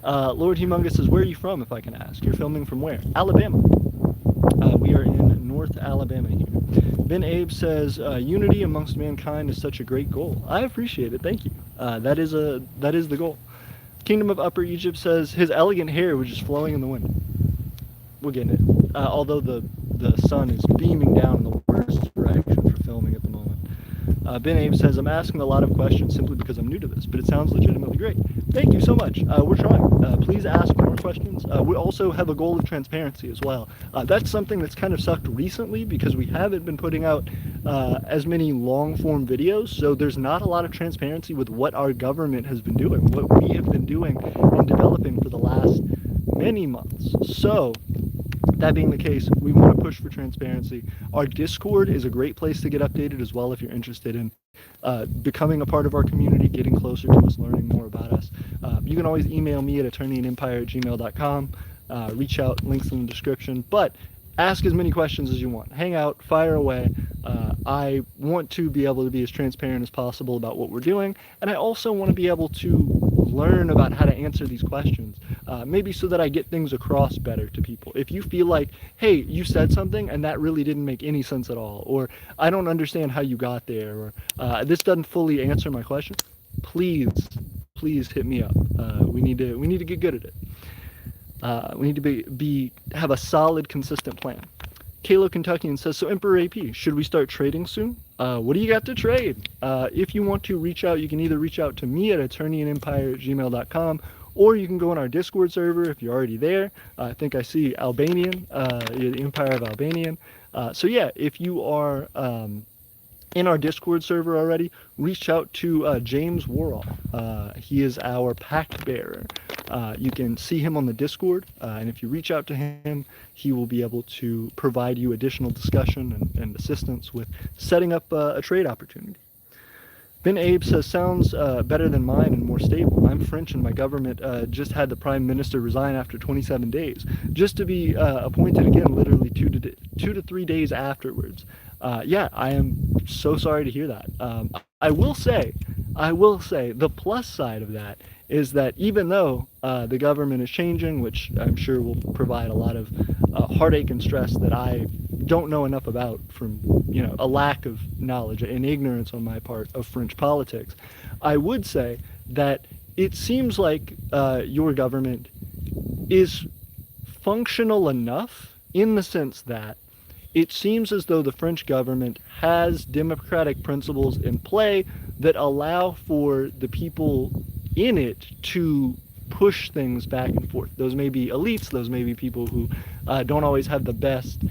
Lord Humongous says, where are you from, if I can ask? You're filming from where? Alabama. We are in North Alabama here. Ben Abe says, unity amongst mankind is such a great goal. I appreciate it. Thank you. That is the goal. Kingdom of Upper Egypt says, his elegant hair was just flowing in the wind. We're getting it. Although the sun is beaming down in the worst direction for filming at the moment. Ben Abe says, I'm asking a lot of questions simply because I'm new to this, but it sounds legitimately great. Thank you so much. We're trying. Please ask more questions. We also have a goal of transparency as well. That's something that's kind of sucked recently because we haven't been putting out as many long-form videos, so there's not a lot of transparency with what our government has been doing, what we have been doing and developing for the last many months. So that being the case, we want to push for transparency. Our Discord is a great place to get updated as well if you're interested in becoming a part of our community, getting closer to us, learning more about us. You can always email me at aeternianempire@gmail.com. Reach out, links in the description. But ask as many questions as you want. Hang out, fire away. I want to be able to be as transparent as possible about what we're doing, and I also want to be able to learn about how to answer these questions, maybe so that I get things across better to people. If you feel like, hey, you said something and that really didn't make any sense at all, or I don't understand how you got there, or this doesn't fully answer my question, please hit me up. We need to get good at it. We need to have a solid, consistent plan. Kalo Kentuckian says, so Emperor AP, should we start trading soon? What do you got to trade? If you want to reach out, you can either reach out to me at aeternianempire@gmail.com, or you can go on our Discord server if you're already there. I think I see Albanian, the Empire of Albanian. So yeah, if you are in our Discord server already, reach out to James Worrell. He is our pact bearer. You can see him on the Discord, and if you reach out to him, he will be able to provide you additional discussion and assistance with setting up a trade opportunity. Ben Abe says, sounds better than mine and more stable. I'm French and my government just had the Prime Minister resign after 27 days, just to be appointed again literally 2 to 3 days afterwards. Yeah, I am so sorry to hear that. I will say, the plus side of that is that even though the government is changing, which I'm sure will provide a lot of heartache and stress that I don't know enough about from, a lack of knowledge and ignorance on my part of French politics, I would say that it seems like your government is functional enough in the sense that it seems as though the French government has democratic principles in play that allow for the people in it to push things back and forth. Those may be elites, those may be people who don't always have the best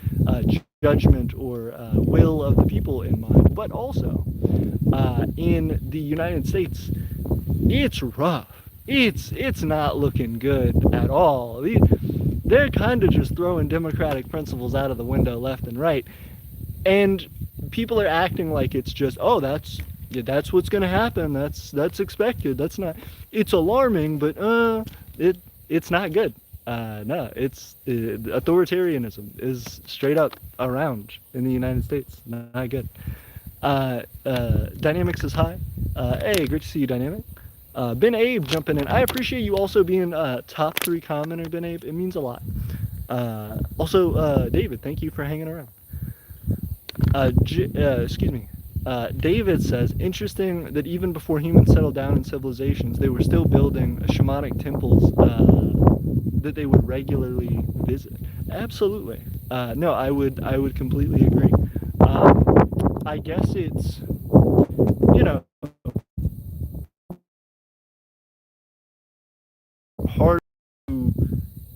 judgment or will of the people in mind, but also in the United States, it's rough. It's not looking good at all. They're kind of just throwing democratic principles out of the window left and right, and people are acting like it's just, oh, that's what's going to happen. That's expected. That's not. It's alarming, but it's not good. No, it's authoritarianism is straight up around in the United States. Not good. Dynamic says hi. Hey, great to see you, Dynamic. Ben Abe jumping in. I appreciate you also being top 3 commenter, Ben Abe. It means a lot. Also, David, thank you for hanging around. Excuse me. David says, interesting that even before humans settled down in civilizations, they were still building shamanic temples that they would regularly visit. Absolutely. No, I would completely agree. I guess it's, you know, hard to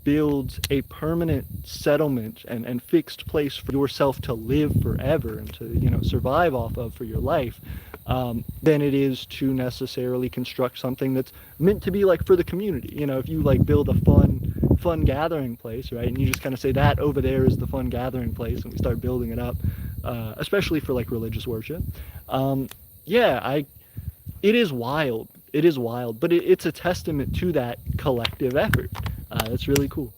build a permanent settlement and fixed place for yourself to live forever and to, you know, survive off of for your life, than it is to necessarily construct something that's meant to be like for the community. You know, if you like build a fun gathering place, right, and you just kind of say that over there is the fun gathering place, and we start building it up, especially for like religious worship. Yeah, it is wild. It is wild, but it's a testament to that collective effort. That's really cool.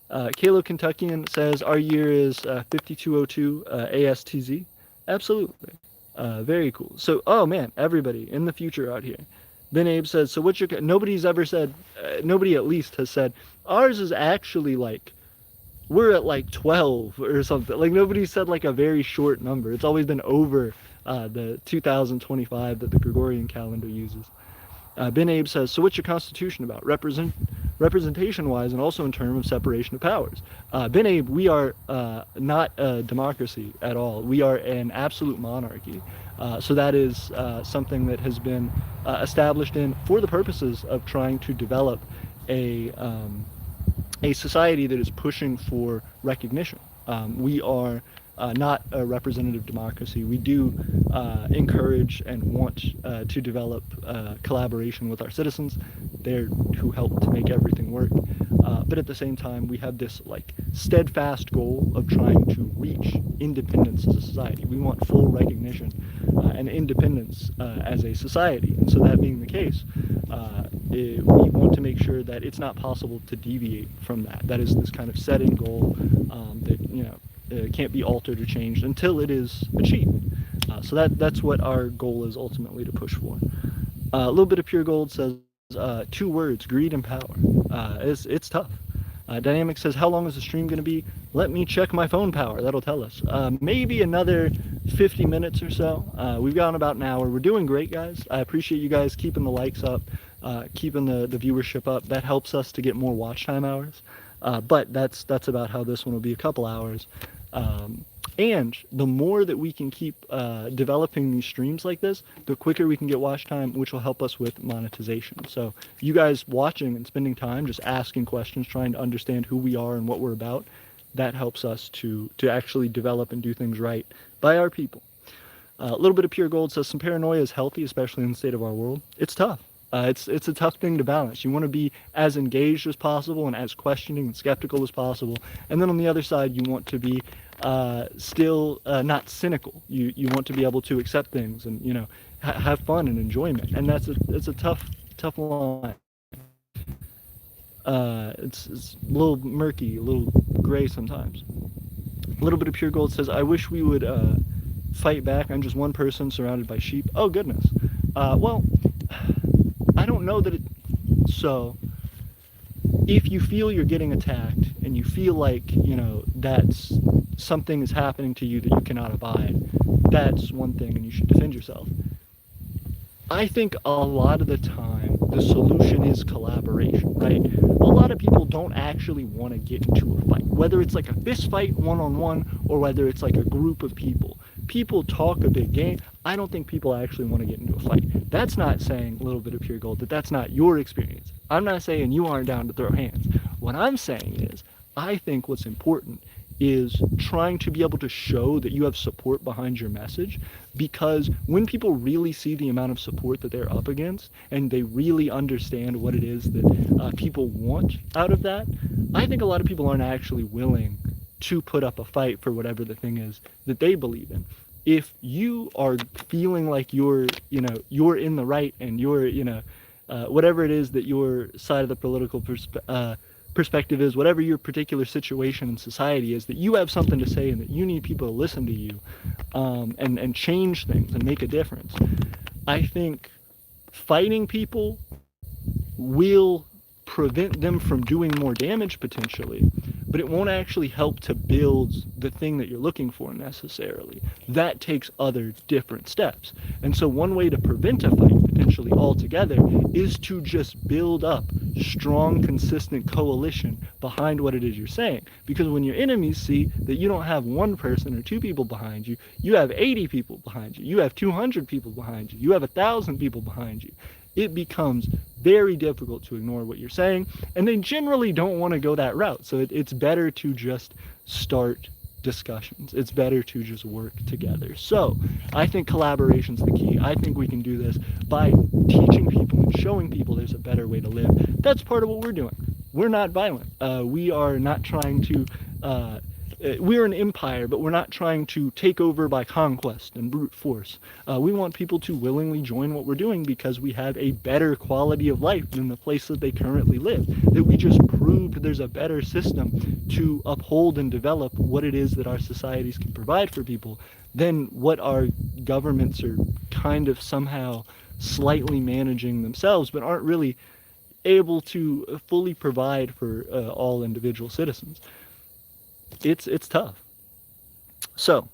Kalo Kentuckian says, our year is 5202 ASTZ. Absolutely. Very cool. So, oh man, everybody in the future out here. Ben Abe says, so what's your... Nobody's ever said, nobody at least has said, ours is actually like, we're at like 12 or something. Like nobody said like a very short number. It's always been over the 2025 that the Gregorian calendar uses. Ben Abe says, so what's your constitution about? Representation-wise and also in terms of separation of powers. Ben Abe, we are not a democracy at all. We are an absolute monarchy. So that is something that has been established for the purposes of trying to develop a society that is pushing for recognition. We are not a representative democracy. We do encourage and want to develop collaboration with our citizens. They're who help to make everything work. But at the same time, we have this like steadfast goal of trying to reach independence as a society. We want full recognition and independence as a society. And so that being the case, we want to make sure that it's not possible to deviate from that. That is this kind of set-in goal that, you know, can't be altered or changed until it is achieved. So that's what our goal is ultimately to push for. A little bit of pure gold says 2 words: greed and power. It's tough. Dynamic says, how long is the stream going to be? Let me check my phone power. That'll tell us. Maybe another 50 minutes or so. We've gone about an hour. We're doing great, guys. I appreciate you guys keeping the likes up, keeping the viewership up. That helps us to get more watch time hours. But that's about how this one will be, a couple hours. And the more that we can keep developing these streams like this, the quicker we can get watch time, which will help us with monetization. So you guys watching and spending time just asking questions, trying to understand who we are and what we're about, that helps us to actually develop and do things right by our people. A little bit of pure gold says, some paranoia is healthy, especially in the state of our world. It's tough. It's a tough thing to balance. You want to be as engaged as possible and as questioning and skeptical as possible. And then on the other side, you want to be still not cynical. You want to be able to accept things and, you know, have fun and enjoyment. And it's a tough line. It's a little murky, a little gray sometimes. A little bit of pure gold says, I wish we would fight back. I'm just one person surrounded by sheep. Oh, goodness. Well, I don't know that so if you feel you're getting attacked and you feel like, you know, that's something is happening to you that you cannot abide, that's one thing and you should defend yourself. I think a lot of the time solution, the solution is collaboration, right? A lot of people don't actually want to get into a fight, whether it's like a fist fight one-on-one or whether it's like a group of people. People talk a big game. I don't think people actually want to get into a fight. That's not saying, a little bit of pure gold, that that's not your experience. I'm not saying you aren't down to throw hands. What I'm saying is, I think what's important is trying to be able to show that you have support behind your message, because when people really see the amount of support that they're up against and they really understand what it is that people want out of that, I think a lot of people aren't actually willing to put up a fight for whatever the thing is that they believe in. If you are feeling like you're in the right and you're, whatever it is that your side of the political perspective is, whatever your particular situation in society is, that you have something to say and that you need people to listen to you, and change things and make a difference, I think fighting people will prevent them from doing more damage potentially, but it won't actually help to build the thing that you're looking for necessarily. That takes other different steps. And so one way to prevent a fight potentially altogether is to just build up strong, consistent coalition behind what it is you're saying. Because when your enemies see that you don't have one person or two people behind you, you have 80 people behind you, you have 200 people behind you, you have 1,000 people behind you, it becomes very difficult to ignore what you're saying, and they generally don't want to go that route. So it's better to just start discussions. It's better to just work together. So I think collaboration's the key. I think we can do this by teaching people and showing people there's a better way to live. That's part of what we're doing. We're not violent. We are not trying to we're an empire, but we're not trying to take over by conquest and brute force. We want people to willingly join what we're doing because we have a better quality of life than the place that they currently live. That we just proved there's a better system to uphold and develop what it is that our societies can provide for people than what our governments are kind of somehow slightly managing themselves, but aren't really able to fully provide for all individual citizens. It's tough. So,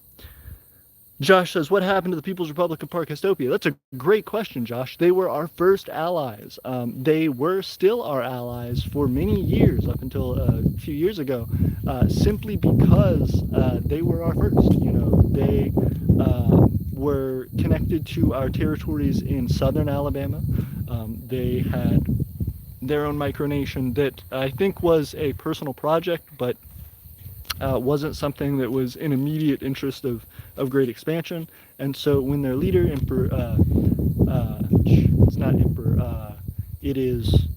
Josh says, what happened to the People's Republic of Parkistopia? That's a great question, Josh. They were our first allies. They were still our allies for many years, up until a few years ago, simply because they were our first. They were connected to our territories in southern Alabama. They had their own micronation that I think was a personal project, but wasn't something that was in immediate interest of great expansion. And so when their leader, Emperor, it's not Emperor, it is,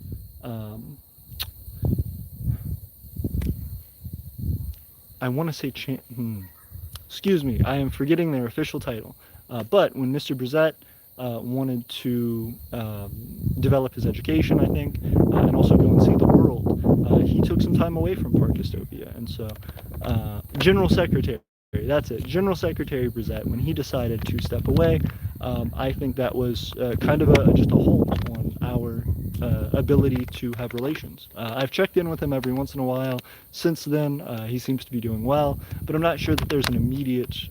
I want to say, excuse me, I am forgetting their official title. But when Mr. Brizette wanted to develop his education, I think, and also go and see the world, he took some time away from Parkistopia. And so General Secretary, that's it, General Secretary Brizette, when he decided to step away, I think that was kind of just a halt on our ability to have relations. I've checked in with him every once in a while since then. He seems to be doing well, but I'm not sure that there's an immediate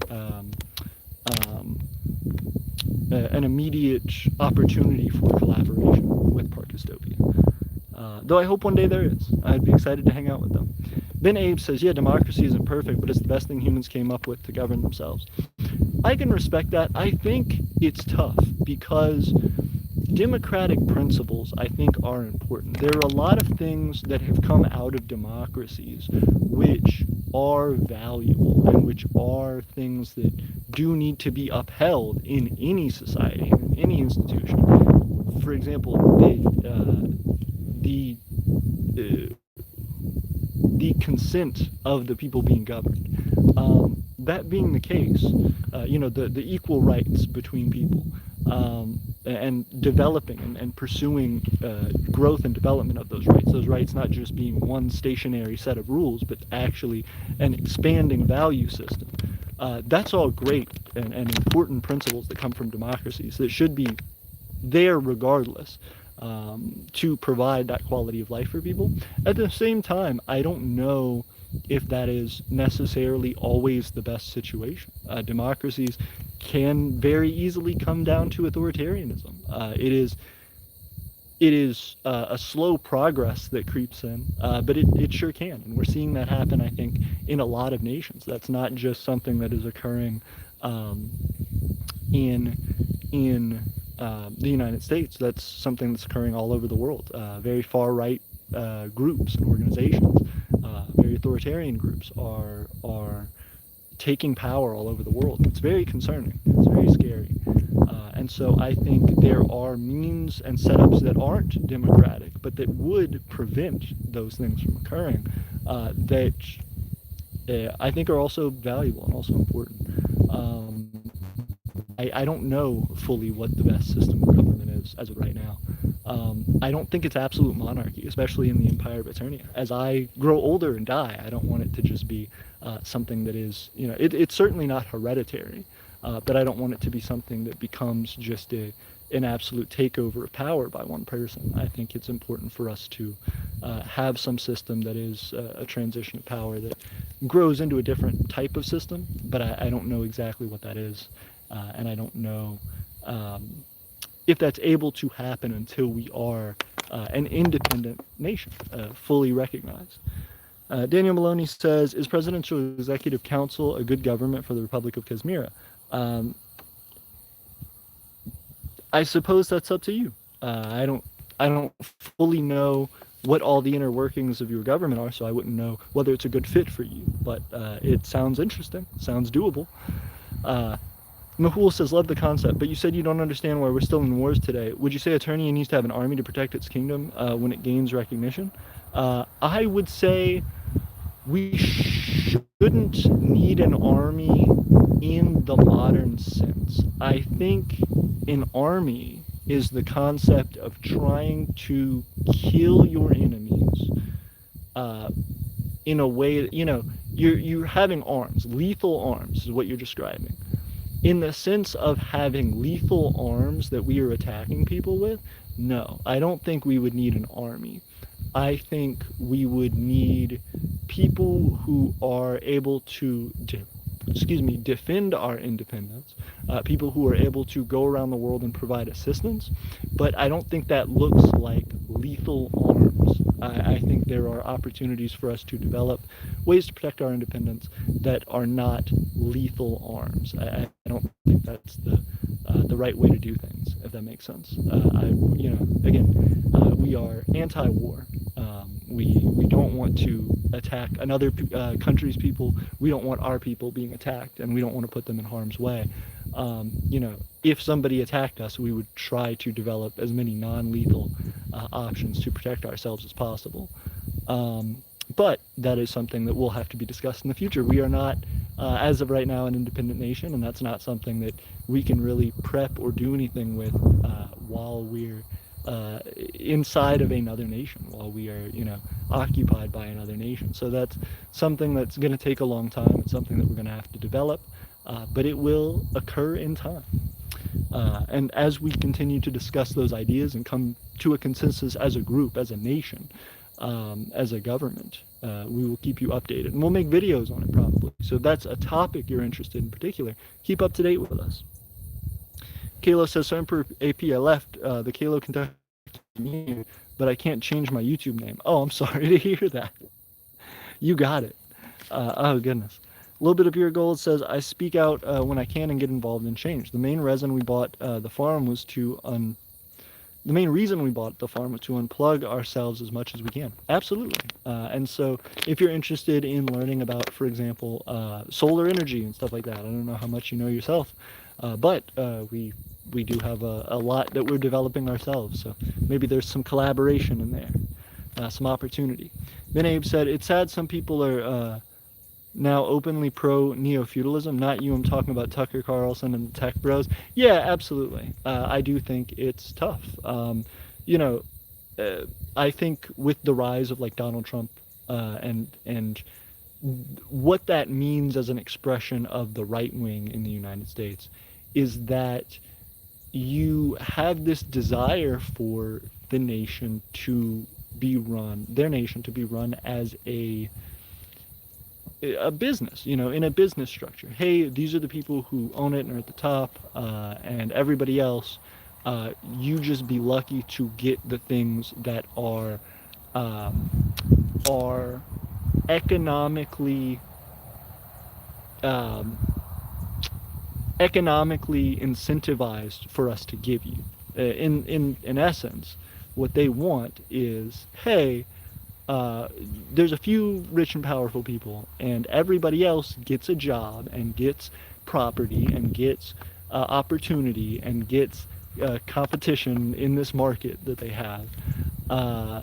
opportunity for collaboration with Parkistopia. Though I hope one day there is. I'd be excited to hang out with them. Ben Abe says, yeah, democracy isn't perfect, but it's the best thing humans came up with to govern themselves. I can respect that. I think it's tough because democratic principles, I think, are important. There are a lot of things that have come out of democracies which are valuable and which are things that do need to be upheld in any society, in any institution. For example, the consent of the people being governed. That being the case, the equal rights between people, and developing and pursuing growth and development of those rights not just being one stationary set of rules, but actually an expanding value system. That's all great and important principles that come from democracies that should be there regardless, to provide that quality of life for people. At the same time, I don't know if that is necessarily always the best situation. Democracies can very easily come down to authoritarianism. It is it is a slow progress that creeps in, but it sure can. And we're seeing that happen, I think, in a lot of nations. That's not just something that is occurring um, in the United States. That's something that's occurring all over the world. Very far right groups and organizations, very authoritarian groups are taking power all over the world. It's very concerning. It's very scary. And so I think there are means and setups that aren't democratic, but that would prevent those things from occurring, that I think are also valuable and also important. I don't know fully what the best system of government is as of right now. I don't think it's absolute monarchy, especially in the Empire of Aeternia. As I grow older and die, I don't want it to just be something that is, it's certainly not hereditary, but I don't want it to be something that becomes just an absolute takeover of power by one person. I think it's important for us to have some system that is a transition of power that grows into a different type of system, but I don't know exactly what that is. And I don't know if that's able to happen until we are an independent nation, fully recognized. Daniel Maloney says, is Presidential Executive Council a good government for the Republic of Kazmira? I suppose that's up to you. I don't fully know what all the inner workings of your government are, so I wouldn't know whether it's a good fit for you. But it sounds interesting, sounds doable. Mahul says, love the concept, but you said you don't understand why we're still in wars today. Would you say Aeternia needs to have an army to protect its kingdom when it gains recognition? I would say we shouldn't need an army in the modern sense. I think an army is the concept of trying to kill your enemies in a way that, you're having arms, lethal arms is what you're describing. In the sense of having lethal arms that we are attacking people with, no, I don't think we would need an army. I think we would need people who are able to, defend our independence, people who are able to go around the world and provide assistance, but I don't think that looks like lethal arms. I think there are opportunities for us to develop ways to protect our independence that are not lethal arms. I don't think that's the right way to do things, if that makes sense. We are anti-war. We don't want to attack another country's people. We don't want our people being attacked, and we don't want to put them in harm's way. If somebody attacked us, we would try to develop as many non-lethal options to protect ourselves as possible. But that is something that will have to be discussed in the future. We are not, as of right now, an independent nation, and that's not something that we can really prep or do anything with while we're inside of another nation, while we are, occupied by another nation. So that's something that's going to take a long time. It's something that we're going to have to develop, but it will occur in time. And as we continue to discuss those ideas and come to a consensus as a group, as a nation, as a government, we will keep you updated. And we'll make videos on it probably. So if that's a topic you're interested in particular, keep up to date with us. Kalo says, so Emperor AP, I left the Kalo, Kentucky, but I can't change my YouTube name. Oh, I'm sorry to hear that. You got it. Oh, goodness. A little bit of Pure Gold says, I speak out when I can and get involved in change. The main reason we bought the farm was to unplug ourselves as much as we can. Absolutely. And so if you're interested in learning about, for example, solar energy and stuff like that, I don't know how much you know yourself, but we do have a lot that we're developing ourselves. So maybe there's some collaboration in there, some opportunity. Then Abe said, it's sad some people are now openly pro neo-feudalism. Not you, I'm talking about Tucker Carlson and the tech bros. Yeah, absolutely. I do think it's tough. I think with the rise of like Donald Trump and what that means as an expression of the right wing in the United States is that you have this desire for the nation to be run, their nation to be run as a business, in a business structure. Hey, these are the people who own it and are at the top, and everybody else you just be lucky to get the things that are economically um, economically incentivized for us to give you. In essence, what they want is, hey, there's a few rich and powerful people, and everybody else gets a job and gets property and gets opportunity and gets competition in this market that they have. Uh,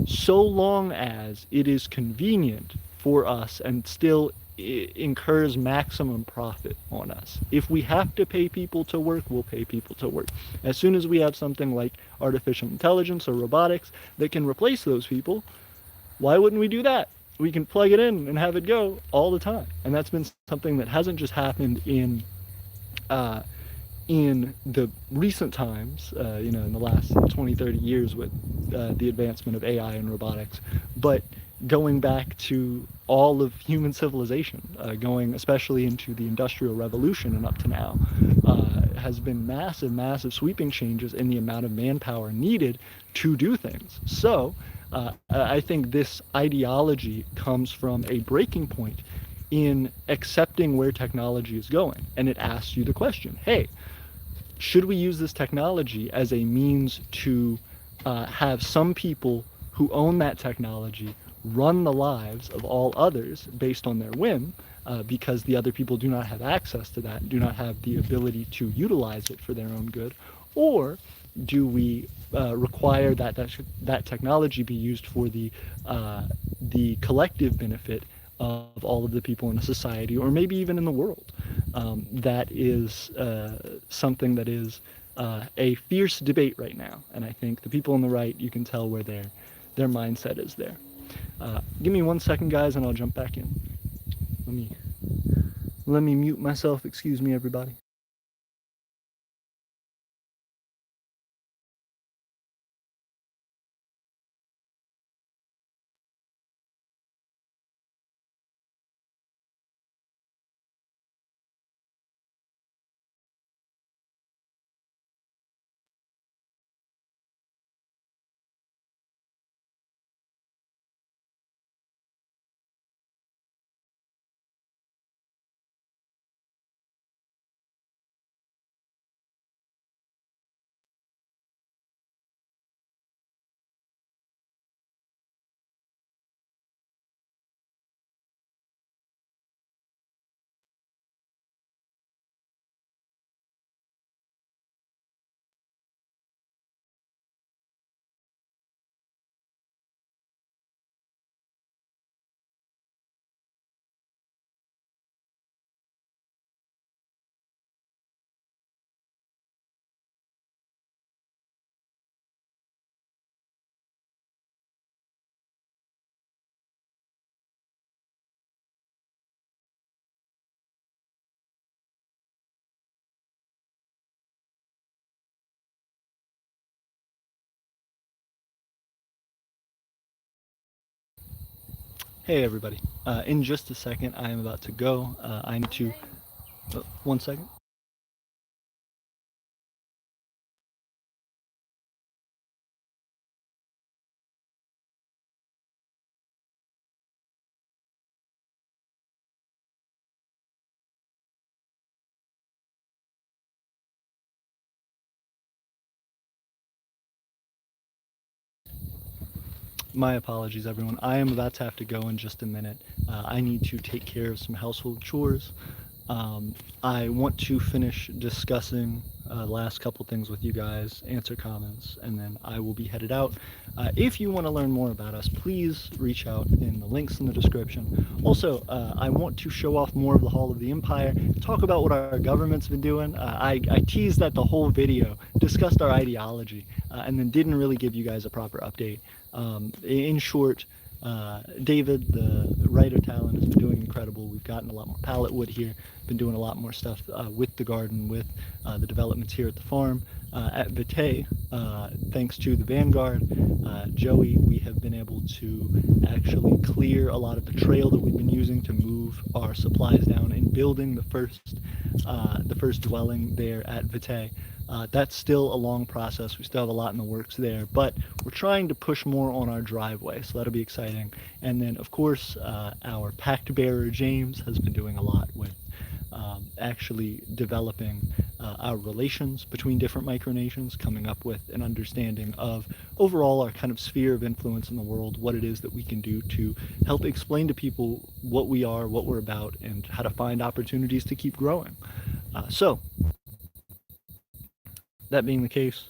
so long as it is convenient for us and still incurs maximum profit on us. If we have to pay people to work, we'll pay people to work. As soon as we have something like artificial intelligence or robotics that can replace those people, why wouldn't we do that? We can plug it in and have it go all the time. And that's been something that hasn't just happened uh, in the recent times, in the last 20, 30 years with the advancement of AI and robotics, but going back to all of human civilization, going especially into the Industrial Revolution and up to now, has been massive, massive sweeping changes in the amount of manpower needed to do things. So I think this ideology comes from a breaking point in accepting where technology is going. And it asks you the question, hey, should we use this technology as a means to have some people who own that technology run the lives of all others based on their whim, because the other people do not have access to that, do not have the ability to utilize it for their own good? Or do we require that technology be used for the collective benefit of all of the people in a society, or maybe even in the world? That is something that is a fierce debate right now, and I think the people on the right, you can tell where their mindset is there. Give me 1 second, guys, and I'll jump back in. Let me mute myself. Excuse me, everybody. Hey, everybody. In just a second, I am about to go. I need to... 1 second. My apologies, everyone. I am about to have to go in just a minute. I need to take care of some household chores. I want to finish discussing last couple things with you guys, answer comments, and then I will be headed out. If you want to learn more about us, please reach out in the links in the description. Also, I want to show off more of the Hall of the Empire, talk about what our government's been doing. I teased that the whole video, discussed our ideology, and then didn't really give you guys a proper update. In short, David, the writer talent, has been doing incredible. We've gotten a lot more pallet wood here, been doing a lot more stuff with the garden, with the developments here at the farm. At Vitae, thanks to the Vanguard, Joey, we have been able to actually clear a lot of the trail that we've been using to move our supplies down in building the first dwelling there at Vitae. That's still a long process. We still have a lot in the works there, but we're trying to push more on our driveway, so that'll be exciting. And then, of course, our pact bearer, James, has been doing a lot with actually developing our relations between different micronations, coming up with an understanding of overall our kind of sphere of influence in the world, what it is that we can do to help explain to people what we are, what we're about, and how to find opportunities to keep growing. So, that being the case,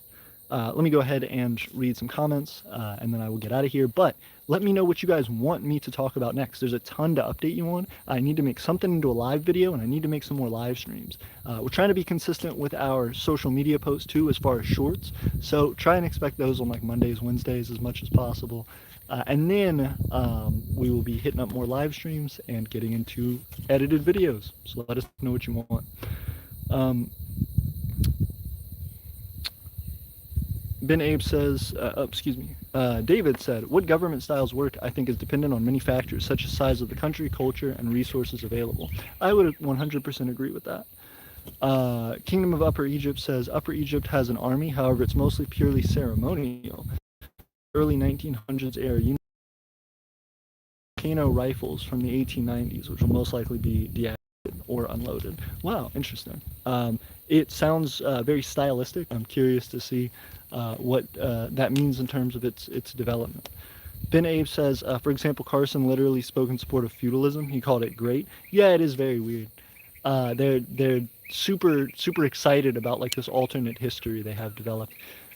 let me go ahead and read some comments, and then I will get out of here. But let me know what you guys want me to talk about next. There's a ton to update you on. I need to make something into a live video, and I need to make some more live streams. We're trying to be consistent with our social media posts too, as far as shorts. So try and expect those on like Mondays, Wednesdays, as much as possible. And then we will be hitting up more live streams and getting into edited videos. So let us know what you want. Ben Abe says, David said, what government styles work, I think, is dependent on many factors, such as size of the country, culture, and resources available. I would 100% agree with that. Kingdom of Upper Egypt says, Upper Egypt has an army, however, it's mostly purely ceremonial. Early 1900s era volcano rifles from the 1890s, which will most likely be deactivated or unloaded. Wow, interesting. It sounds very stylistic. I'm curious to see what that means in terms of its development. Ben Abe says, for example, Carson literally spoke in support of feudalism. He called it great. Yeah, it is very weird. They're super excited about like this alternate history they have developed.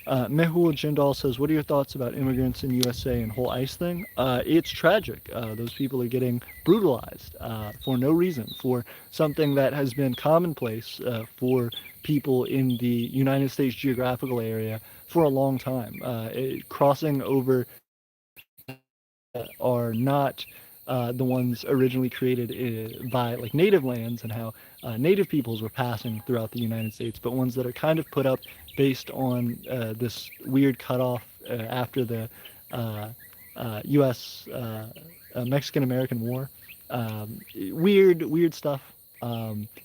Mehul Jindal says, what are your thoughts about immigrants in USA and whole ICE thing? It's tragic. Those people are getting brutalized for no reason, for something that has been commonplace for people in the United States geographical area for a long time. Crossing over are not the ones originally created by like native lands and how native peoples were passing throughout the United States, but ones that are kind of put up based on this weird cutoff after the U.S. Mexican-American War. Weird stuff.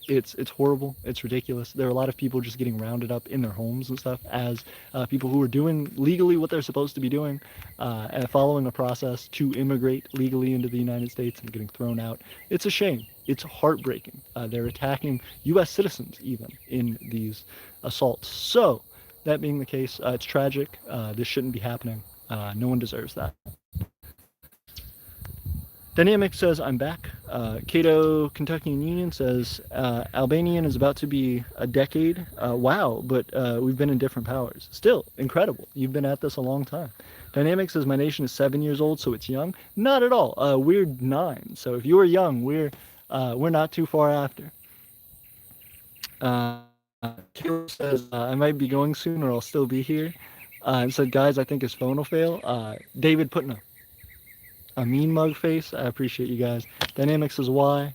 It's horrible. It's ridiculous. There are a lot of people just getting rounded up in their homes and stuff as people who are doing legally what they're supposed to be doing and following a process to immigrate legally into the United States and getting thrown out. It's a shame. It's heartbreaking. They're attacking U.S. citizens even in these assaults. So that being the case, it's tragic. This shouldn't be happening. No one deserves that. Dynamic says, I'm back. Cato Kentuckian Union says, Albanian is about to be a decade. Wow, but we've been in different powers. Still, incredible. You've been at this a long time. Dynamic says, my nation is 7 years old, so it's young. Not at all. We're 9. So if you are young, we're not too far after. Cato says, I might be going soon or I'll still be here. And said, guys, I think his phone will fail. David putting a mean mug face. I appreciate you guys. Dynamic says why.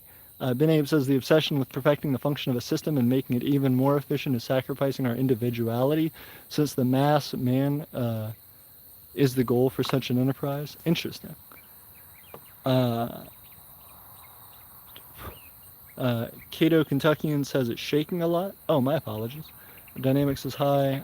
Ben Abe says the obsession with perfecting the function of a system and making it even more efficient is sacrificing our individuality, since the mass man is the goal for such an enterprise. Interesting. Cato Kentuckian says it's shaking a lot. Oh, my apologies. Dynamic says hi.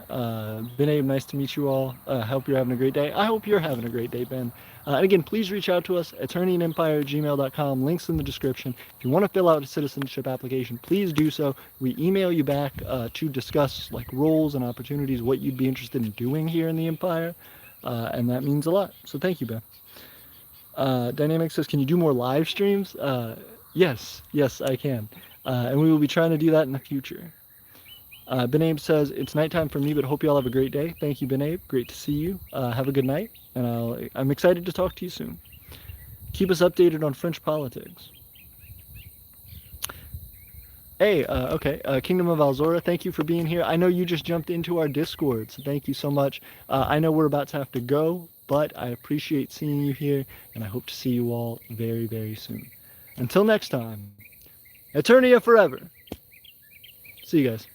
Ben Abe, nice to meet you all. Hope you're having a great day. I hope you're having a great day, Ben. And again, please reach out to us, aeternianempire@gmail.com. Links in the description. If you want to fill out a citizenship application, please do so. We email you back to discuss like roles and opportunities, what you'd be interested in doing here in the Empire. And that means a lot. So thank you, Ben. Dynamic says, can you do more live streams? Yes, I can. And we will be trying to do that in the future. Ben Abe says, it's nighttime for me, but hope you all have a great day. Thank you, Ben Abe. Great to see you. Have a good night, and I'm excited to talk to you soon. Keep us updated on French politics. Hey, okay, Kingdom of Alzora, thank you for being here. I know you just jumped into our Discord, so thank you so much. I know we're about to have to go, but I appreciate seeing you here, and I hope to see you all very, very soon. Until next time, Aeternia forever. See you guys.